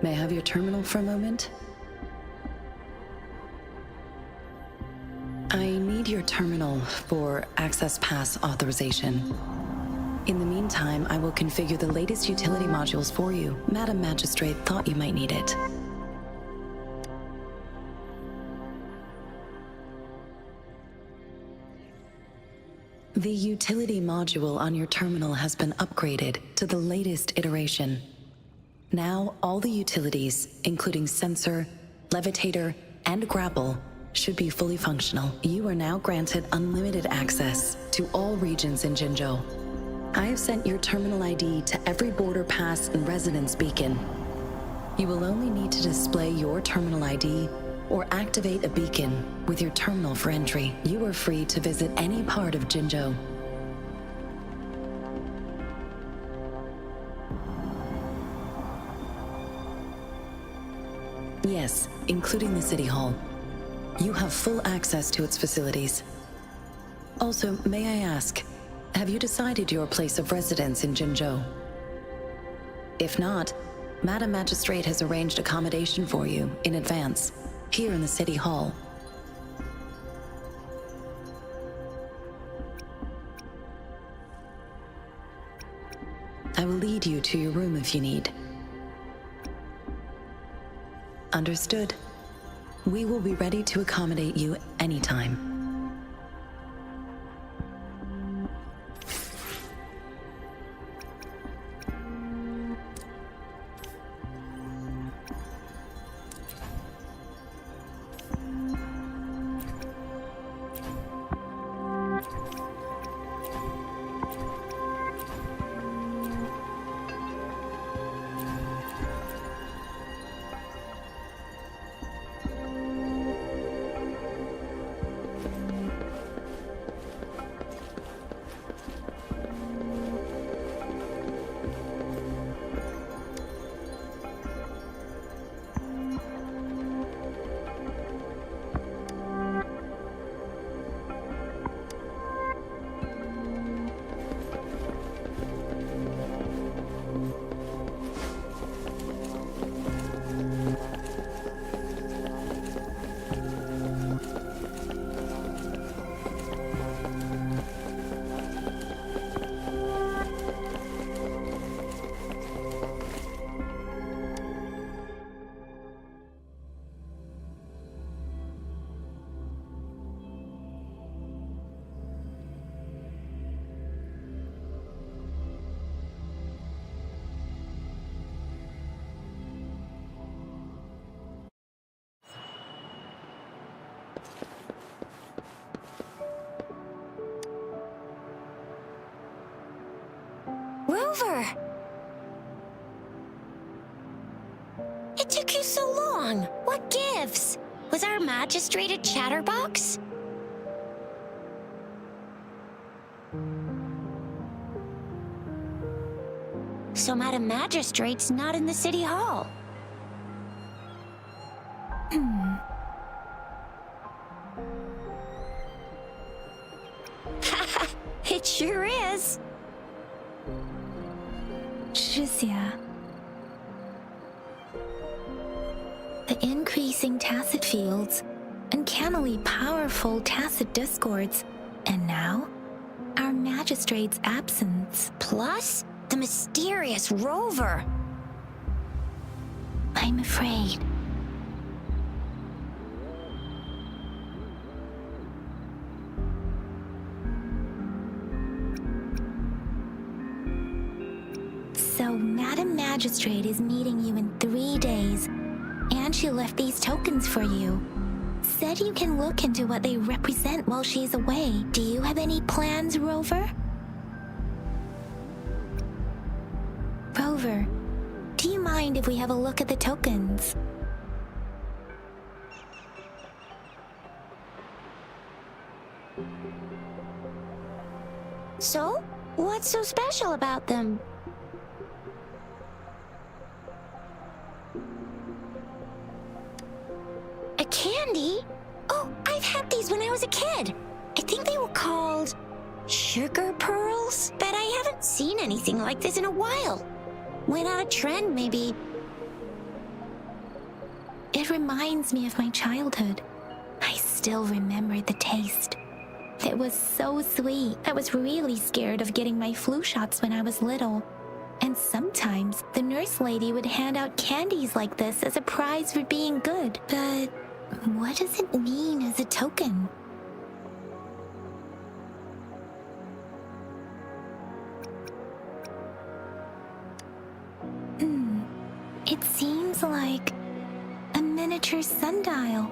May I have your terminal for a moment? I need your terminal for Access Pass authorization. In the meantime, I will configure the latest utility modules for you. Madam Magistrate thought you might need it. The utility module on your terminal has been upgraded to the latest iteration. Now, all the utilities, including sensor, levitator, and grapple, should be fully functional. You are now granted unlimited access to all regions in Jinzhou. I have sent your terminal ID to every border pass and residence beacon. You will only need to display your terminal ID or activate a beacon with your terminal for entry. You are free to visit any part of Jinzhou. Yes, including the City Hall. You have full access to its facilities. Also, may I ask, have you decided your place of residence in Jinzhou? If not, Madam Magistrate has arranged accommodation for you in advance, here in the City Hall. I will lead you to your room if you need. Understood. We will be ready to accommodate you anytime. Rover! It took you so long. What gives? Was our magistrate a chatterbox? So Madam Magistrate's not in the City Hall. It sure is. Shizia. The increasing tacit fields, uncannily powerful tacit discords, and now, our magistrate's absence. Plus, the mysterious Rover. I'm afraid. So, Madam Magistrate is meeting you in 3 days, and she left these tokens for you. Said you can look into what they represent while she's away. Do you have any plans, Rover? Rover, do you mind if we have a look at the tokens? So, What's so special about them? A candy? Oh, I've had these when I was a kid. I think they were called sugar pearls, but I haven't seen anything like this in a while. Went out of trend, maybe. It reminds me of my childhood. I still remember the taste. It was so sweet. I was really scared of getting my flu shots when I was little. And sometimes the nurse lady would hand out candies like this as a prize for being good. But what does it mean as a token? It seems like a miniature sundial.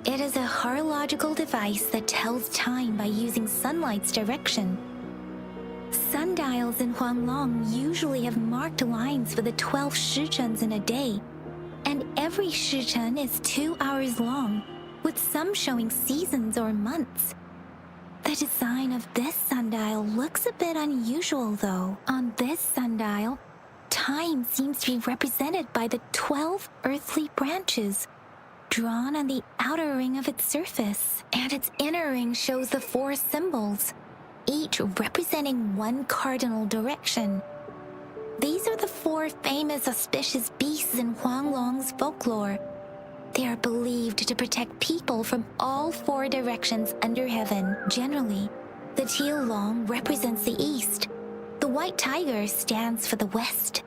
It is a horological device that tells time by using sunlight's direction. Sundials in Huanglong usually have marked lines for the 12 shichens in a day, and every shichen is 2 hours long, with some showing seasons or months. The design of this sundial looks a bit unusual, though. On this sundial, time seems to be represented by the 12 earthly branches drawn on the outer ring of its surface, and its inner ring shows the 4 symbols, each representing one cardinal direction. These are the 4 famous auspicious beasts in Huanglong's folklore. They are believed to protect people from all 4 directions under heaven. Generally, the teal long represents the east, the white tiger stands for the west,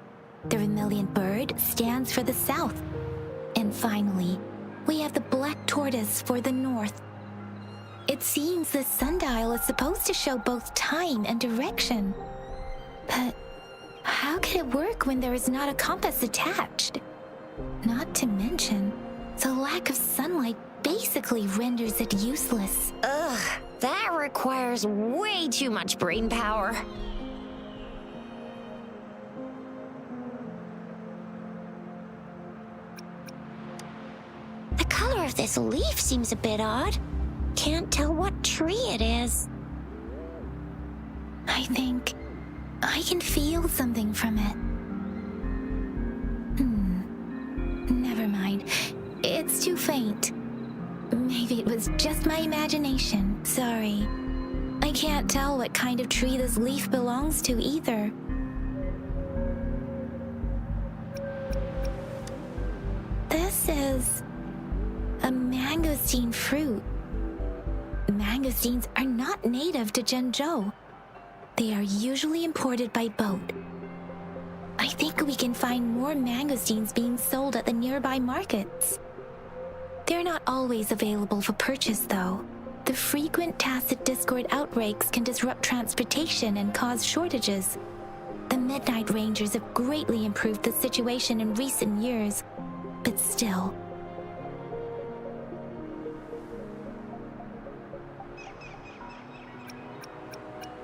the vermilion bird stands for the south, and finally, we have the black tortoise for the north. It seems the sundial is supposed to show both time and direction. But how could it work when there is not a compass attached? Not to mention, the lack of sunlight basically renders it useless. Ugh, that requires way too much brain power. The color of this leaf seems a bit odd. Can't tell what tree it is. I think I can feel something from it. Never mind. It's too faint. Maybe it was just my imagination. Sorry. I can't tell what kind of tree this leaf belongs to either. This is a mangosteen fruit. Mangosteens are not native to Zhengzhou. They are usually imported by boat. I think we can find more mangosteens being sold at the nearby markets. They're not always available for purchase, though. The frequent tacit discord outbreaks can disrupt transportation and cause shortages. The Midnight Rangers have greatly improved the situation in recent years, but still.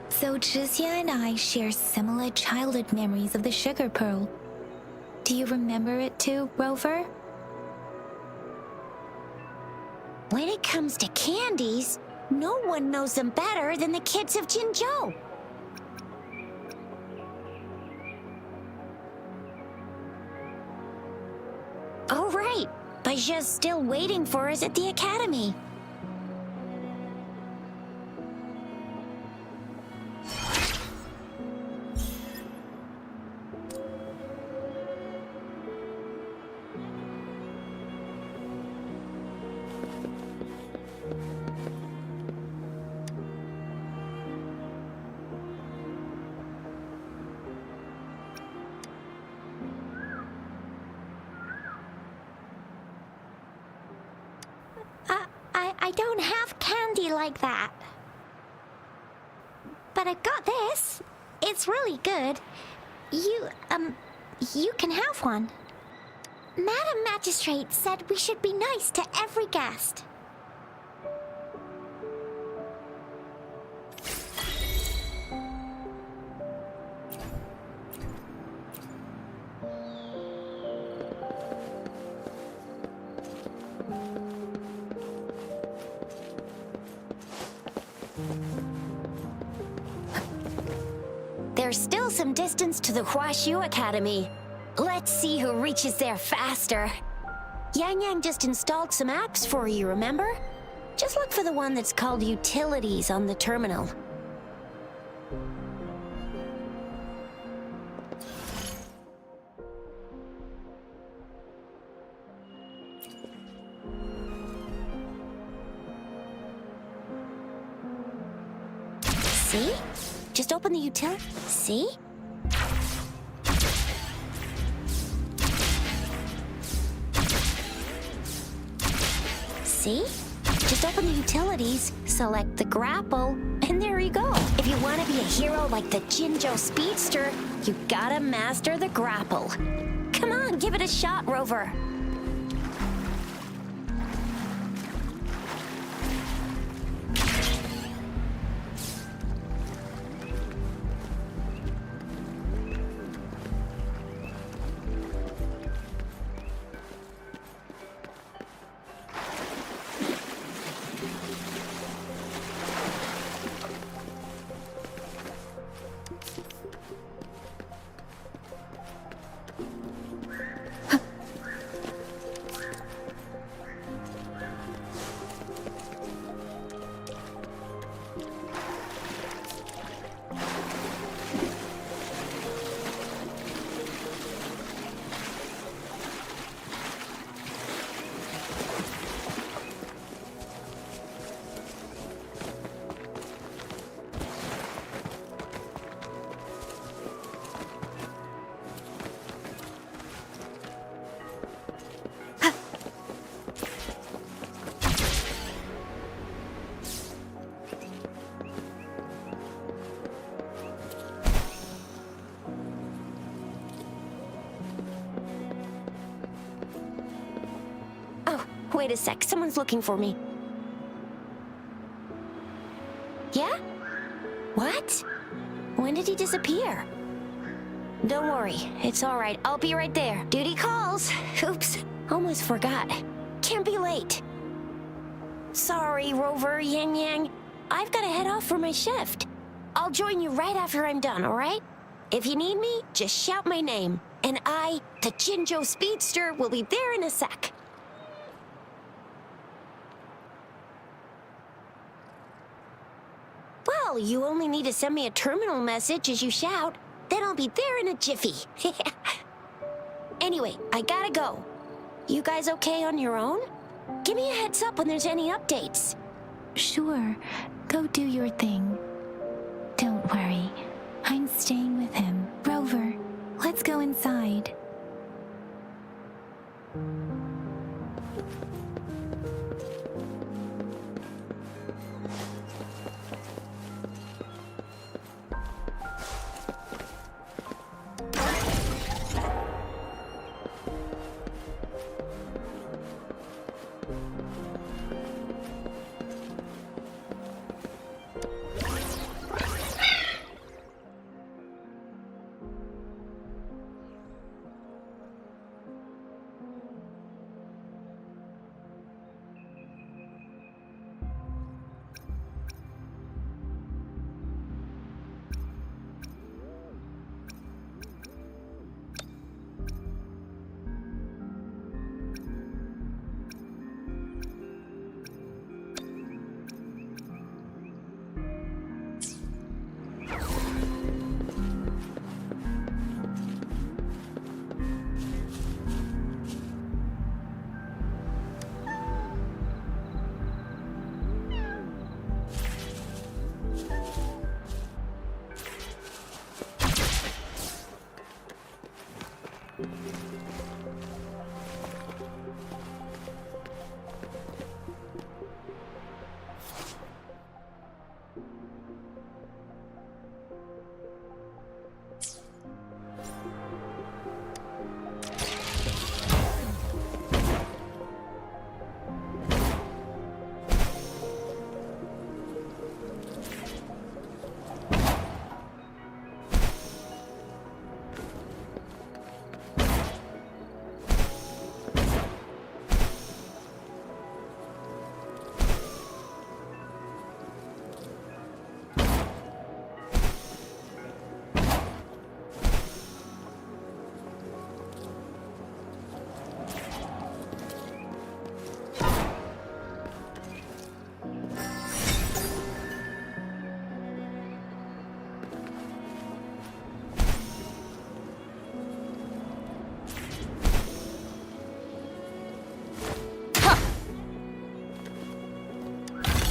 So Zhixia and I share similar childhood memories of the sugar pearl. Do you remember it too, Rover? When it comes to candies, no one knows them better than the kids of Jinzhou. Oh, right. Baijia's still waiting for us at the academy. I don't have candy like that. But I've got this. It's really good. You can have one. Madam Magistrate said we should be nice to every guest. there's still some distance to the Huashu Academy. Let's see who reaches there faster. Yang Yang just installed some apps for you, remember? Just look for the one that's called Utilities on the terminal. See? Just open the utility. See? See? Just open the utilities, select the grapple, and there you go. If you want to be a hero like the Jinzhou Speedster, you gotta master the grapple. Come on, give it a shot, Rover. Wait a sec, someone's looking for me. Yeah? What? When did he disappear? Don't worry, it's all right. I'll be right there. Duty calls. Oops, almost forgot. Can't be late. Sorry, Rover, Yang Yang. I've got to head off for my shift. I'll join you right after I'm done, all right? If you need me, just shout my name. And I, the Jinzhou Speedster, will be there in a sec. Well, you only need to send me a terminal message as you shout. Then I'll be there in a jiffy. Anyway, I gotta go. You guys okay on your own? Give me a heads up when there's any updates. Sure, go do your thing. Don't worry, I'm staying with him. Rover, let's go inside.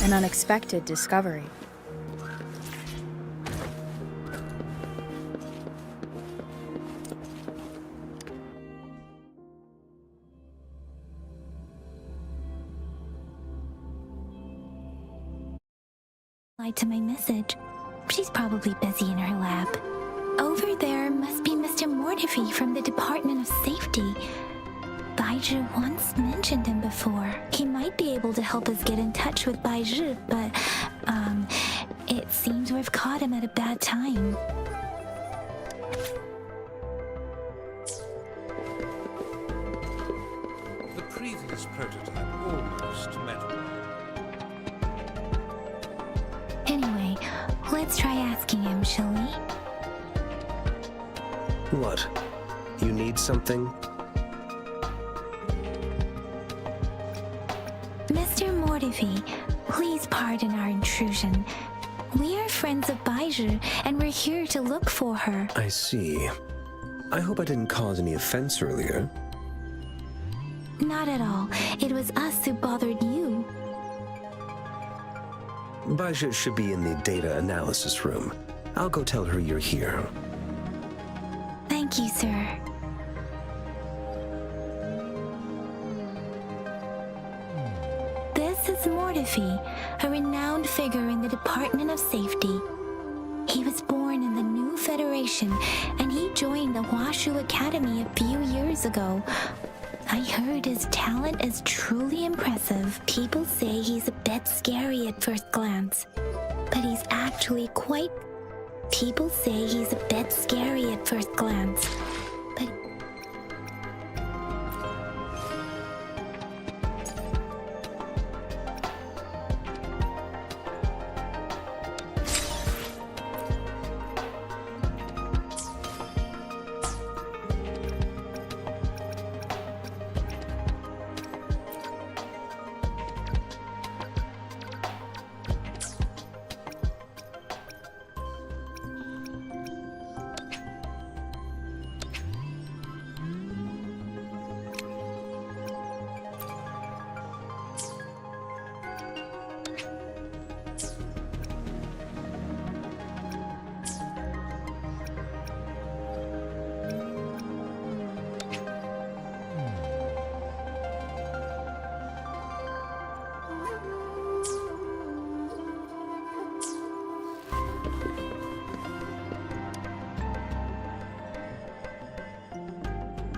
An unexpected discovery. To my message. She's probably busy in her lab. Over there must be Mr. Mortifi from the Department of Safety. Baizhi once mentioned him before. He might be able to help us get in touch with Baizhi, but, it seems we've caught him at a bad time. The previous prototype almost met. Anyway, let's try asking him, shall we? What? You need something? Mr. Mortifi, please pardon our intrusion. We are friends of Baizhi, and we're here to look for her. I see. I hope I didn't cause any offense earlier. Not at all. It was us who bothered you. Baizhi should be in the data analysis room. I'll go tell her you're here. Thank you, sir. This is Mortifi, a renowned figure in the Department of Safety. He was born in the new Federation, and he joined the Huashu Academy a few years ago. I heard his talent is truly impressive. People say he's a bit scary at first glance, but he's actually quite... People say he's a bit scary at first glance, but...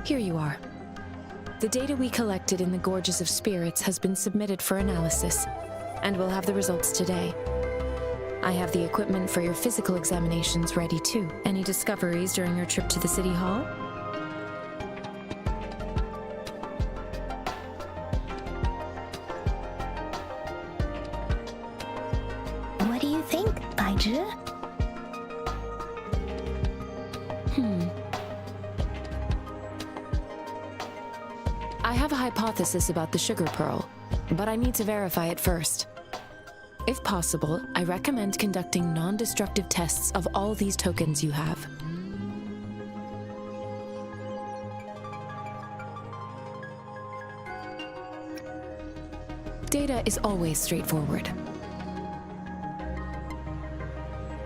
Here you are. The data we collected in the Gorges of Spirits has been submitted for analysis, and we'll have the results today. I have the equipment for your physical examinations ready too. Any discoveries during your trip to the City Hall? What do you think, Baizhi? I have a hypothesis about the sugar pearl, but I need to verify it first. If possible, I recommend conducting non-destructive tests of all these tokens you have. Data is always straightforward.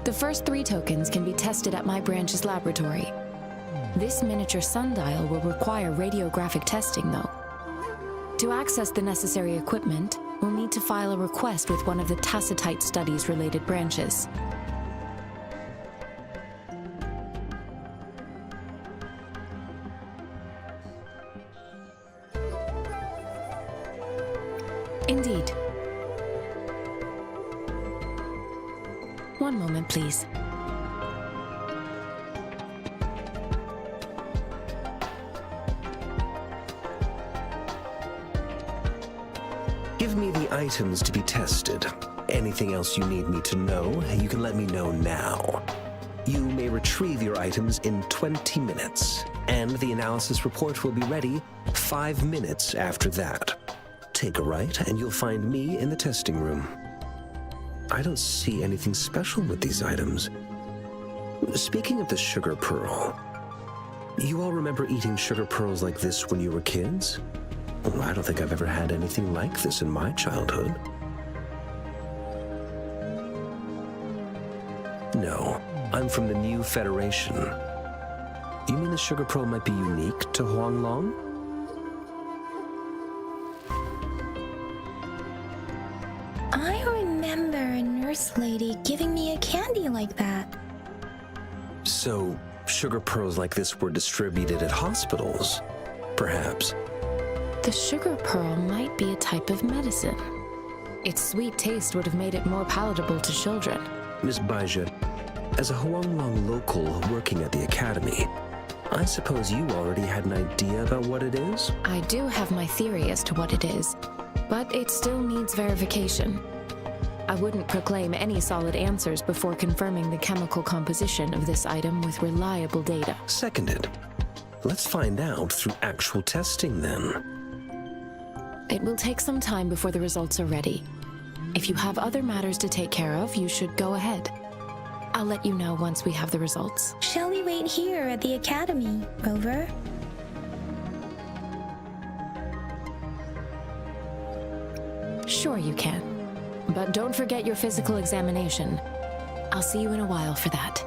The first 3 tokens can be tested at my branch's laboratory. This miniature sundial will require radiographic testing, though. To access the necessary equipment, we'll need to file a request with one of the Tacitite Studies-related branches. Indeed. One moment, please. Give me the items to be tested. Anything else you need me to know, you can let me know now. You may retrieve your items in 20 minutes, and the analysis report will be ready 5 minutes after that. Take a right, and you'll find me in the testing room. I don't see anything special with these items. Speaking of the sugar pearl, you all remember eating sugar pearls like this when you were kids? I don't think I've ever had anything like this in my childhood. No, I'm from the New Federation. You mean the Sugar Pearl might be unique to Huanglong? I remember a nurse lady giving me a candy like that. So, sugar pearls like this were distributed at hospitals, perhaps. The sugar pearl might be a type of medicine. Its sweet taste would have made it more palatable to children. Miss Baija, as a Huanglong local working at the academy, I suppose you already had an idea about what it is? I do have my theory as to what it is, but it still needs verification. I wouldn't proclaim any solid answers before confirming the chemical composition of this item with reliable data. Seconded. Let's find out through actual testing then. It will take some time before the results are ready. If you have other matters to take care of, you should go ahead. I'll let you know once we have the results. Shall we wait here at the academy, Rover? Sure you can. But don't forget your physical examination. I'll see you in a while for that.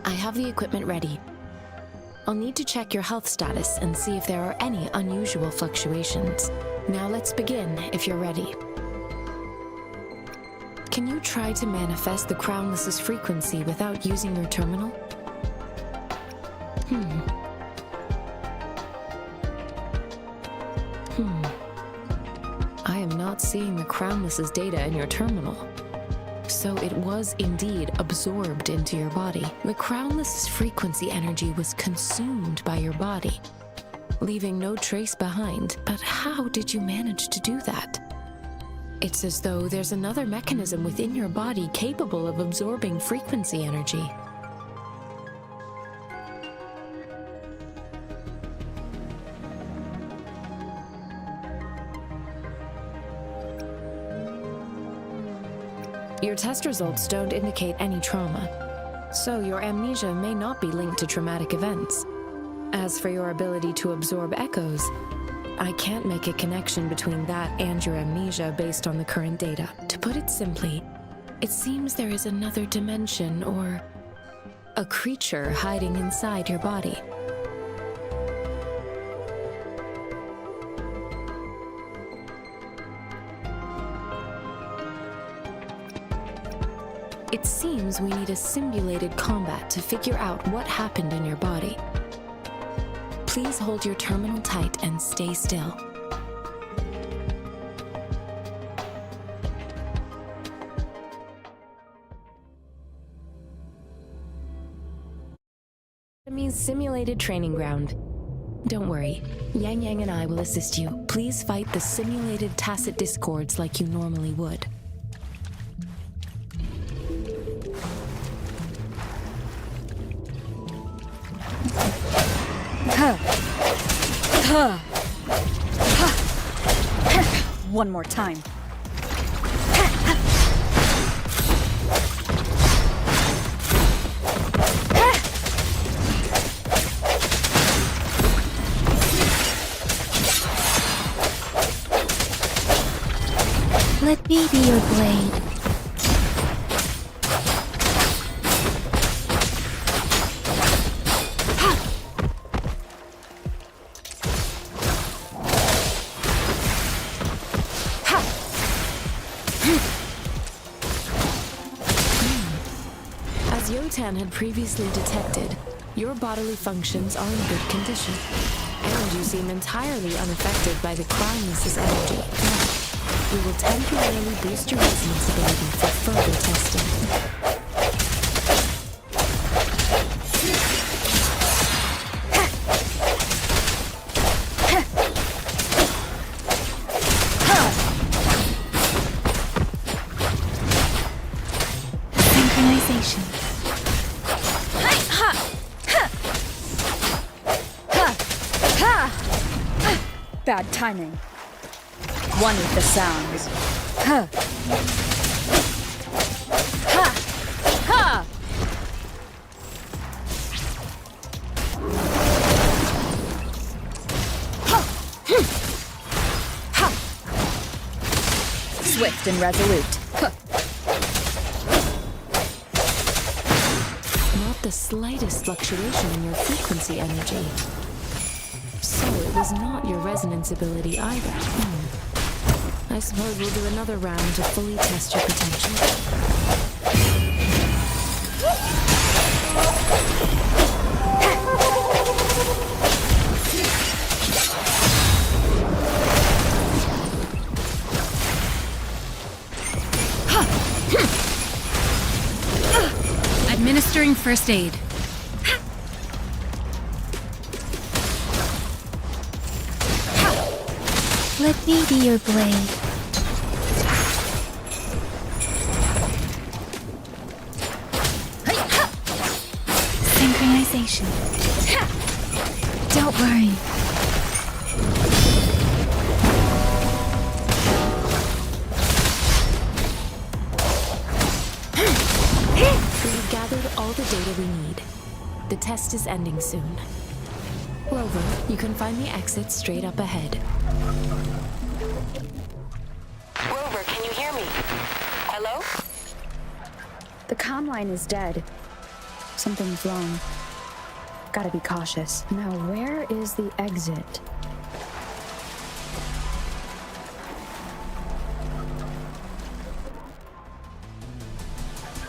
I have the equipment ready. I'll need to check your health status and see if there are any unusual fluctuations. Now let's begin, if you're ready. Can you try to manifest the Crownless's frequency without using your terminal? I am not seeing the Crownless's data in your terminal. So it was indeed absorbed into your body. The Crownless's frequency energy was consumed by your body, leaving no trace behind. But how did you manage to do that? It's as though there's another mechanism within your body capable of absorbing frequency energy. Your test results don't indicate any trauma, so your amnesia may not be linked to traumatic events. As for your ability to absorb echoes, I can't make a connection between that and your amnesia based on the current data. To put it simply, it seems there is another dimension or a creature hiding inside your body. It seems we need a simulated combat to figure out what happened in your body. Please hold your terminal tight and stay still. Enemy's simulated training ground. Don't worry, Yang Yang and I will assist you. Please fight the simulated tacit discords like you normally would. One more time. Let me be your blade. Yotan had previously detected, your bodily functions are in good condition, and you seem entirely unaffected by the Crownless's energy. We will temporarily boost your resonance ability for further testing. Synchronization. Bad timing. One with the sounds. Ha! Ha! Ha! Swift and resolute. Huh. Not the slightest fluctuation in your frequency energy. So it was not your resonance ability either. I suppose we'll do another round to fully test your potential. Administering first aid. Let me be your blade. Synchronization. Don't worry. We've gathered all the data we need. The test is ending soon. Rover, you can find the exit straight up ahead. Rover, can you hear me? Hello? The comm line is dead. Something's wrong. Gotta be cautious. Now, where is the exit?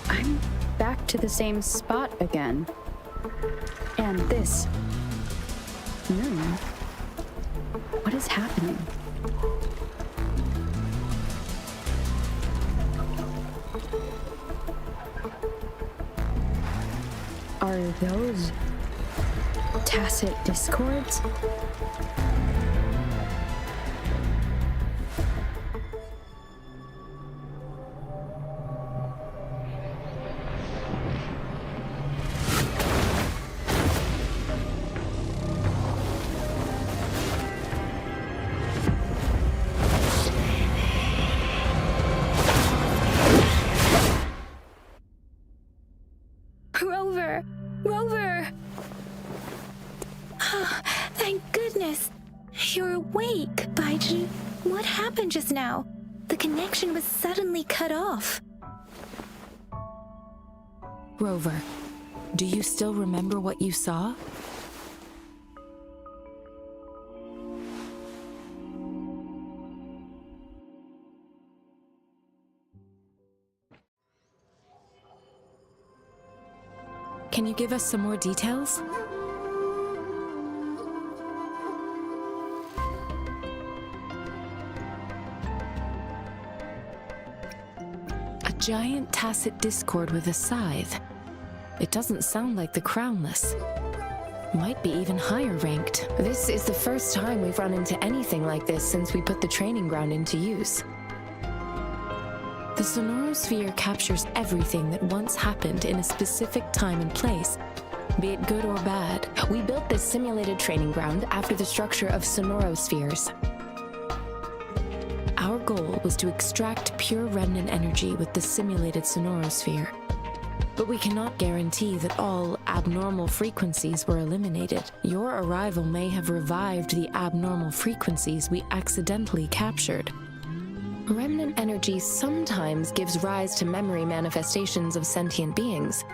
I'm back to the same spot again. And this moon. What is happening? Are those tacit discords? Rover! Rover! Thank goodness! You're awake, Baiju. What happened just now? The connection was suddenly cut off. Rover, do you still remember what you saw? Can you give us some more details? A giant tacit discord with a scythe. It doesn't sound like the Crownless. Might be even higher ranked. This is the first time we've run into anything like this since we put the training ground into use. The Sonorosphere captures everything that once happened in a specific time and place, be it good or bad. We built this simulated training ground after the structure of Sonorospheres. Our goal was to extract pure remnant energy with the simulated Sonorosphere. But we cannot guarantee that all abnormal frequencies were eliminated. Your arrival may have revived the abnormal frequencies we accidentally captured. Remnant energy sometimes gives rise to memory manifestations of sentient beings.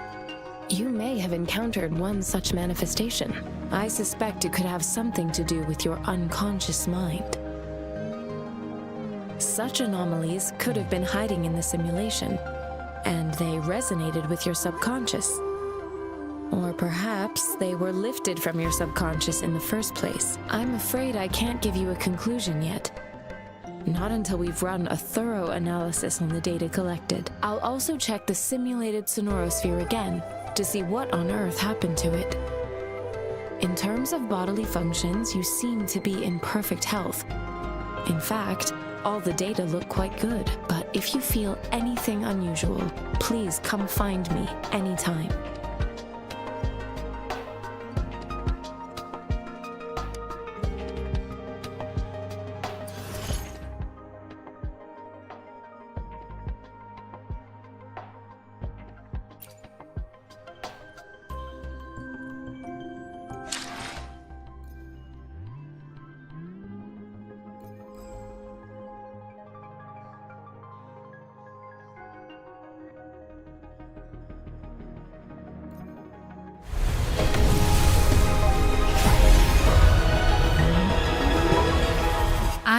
You may have encountered one such manifestation. I suspect it could have something to do with your unconscious mind. Such anomalies could have been hiding in the simulation, and they resonated with your subconscious. Or perhaps they were lifted from your subconscious in the first place. I'm afraid I can't give you a conclusion yet. Not until we've run a thorough analysis on the data collected. I'll also check the simulated Sonorosphere again to see what on earth happened to it. In terms of bodily functions, you seem to be in perfect health. In fact, all the data look quite good, but if you feel anything unusual, please come find me anytime.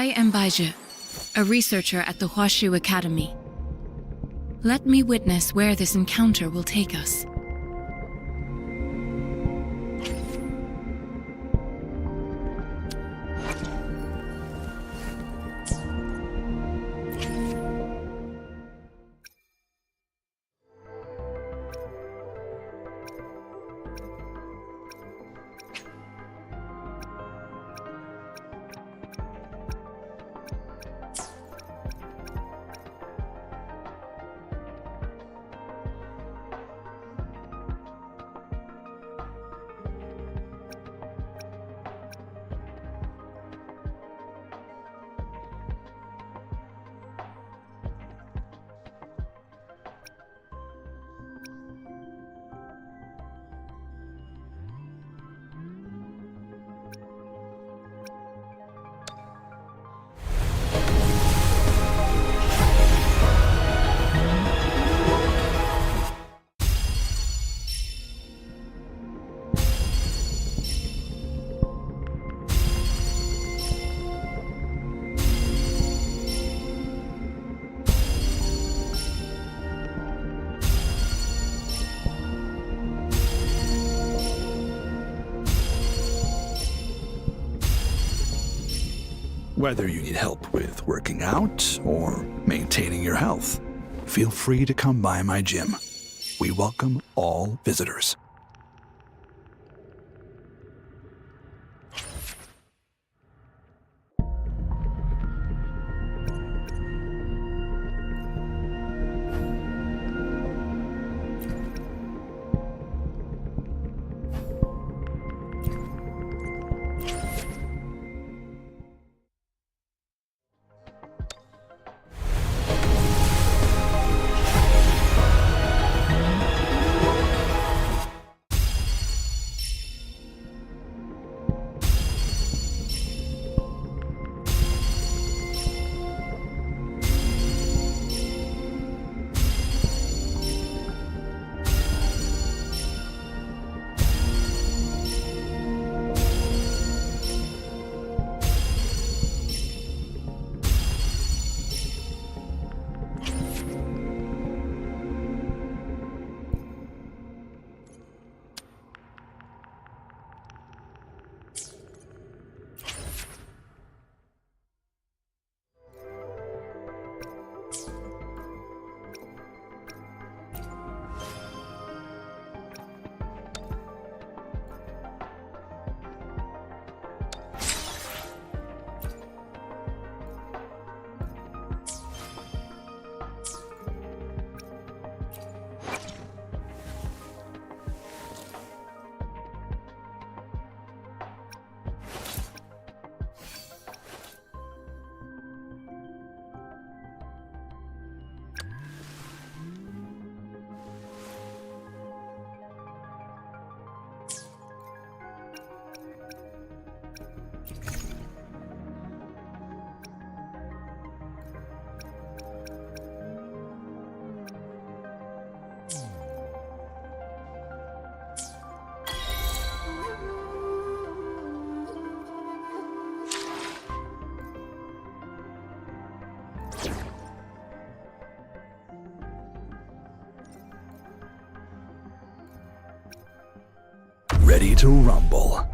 I am Baizhi, a researcher at the Huashu Academy. Let me witness where this encounter will take us. Whether you need help with working out or maintaining your health, feel free to come by my gym. We welcome all visitors. Ready to rumble.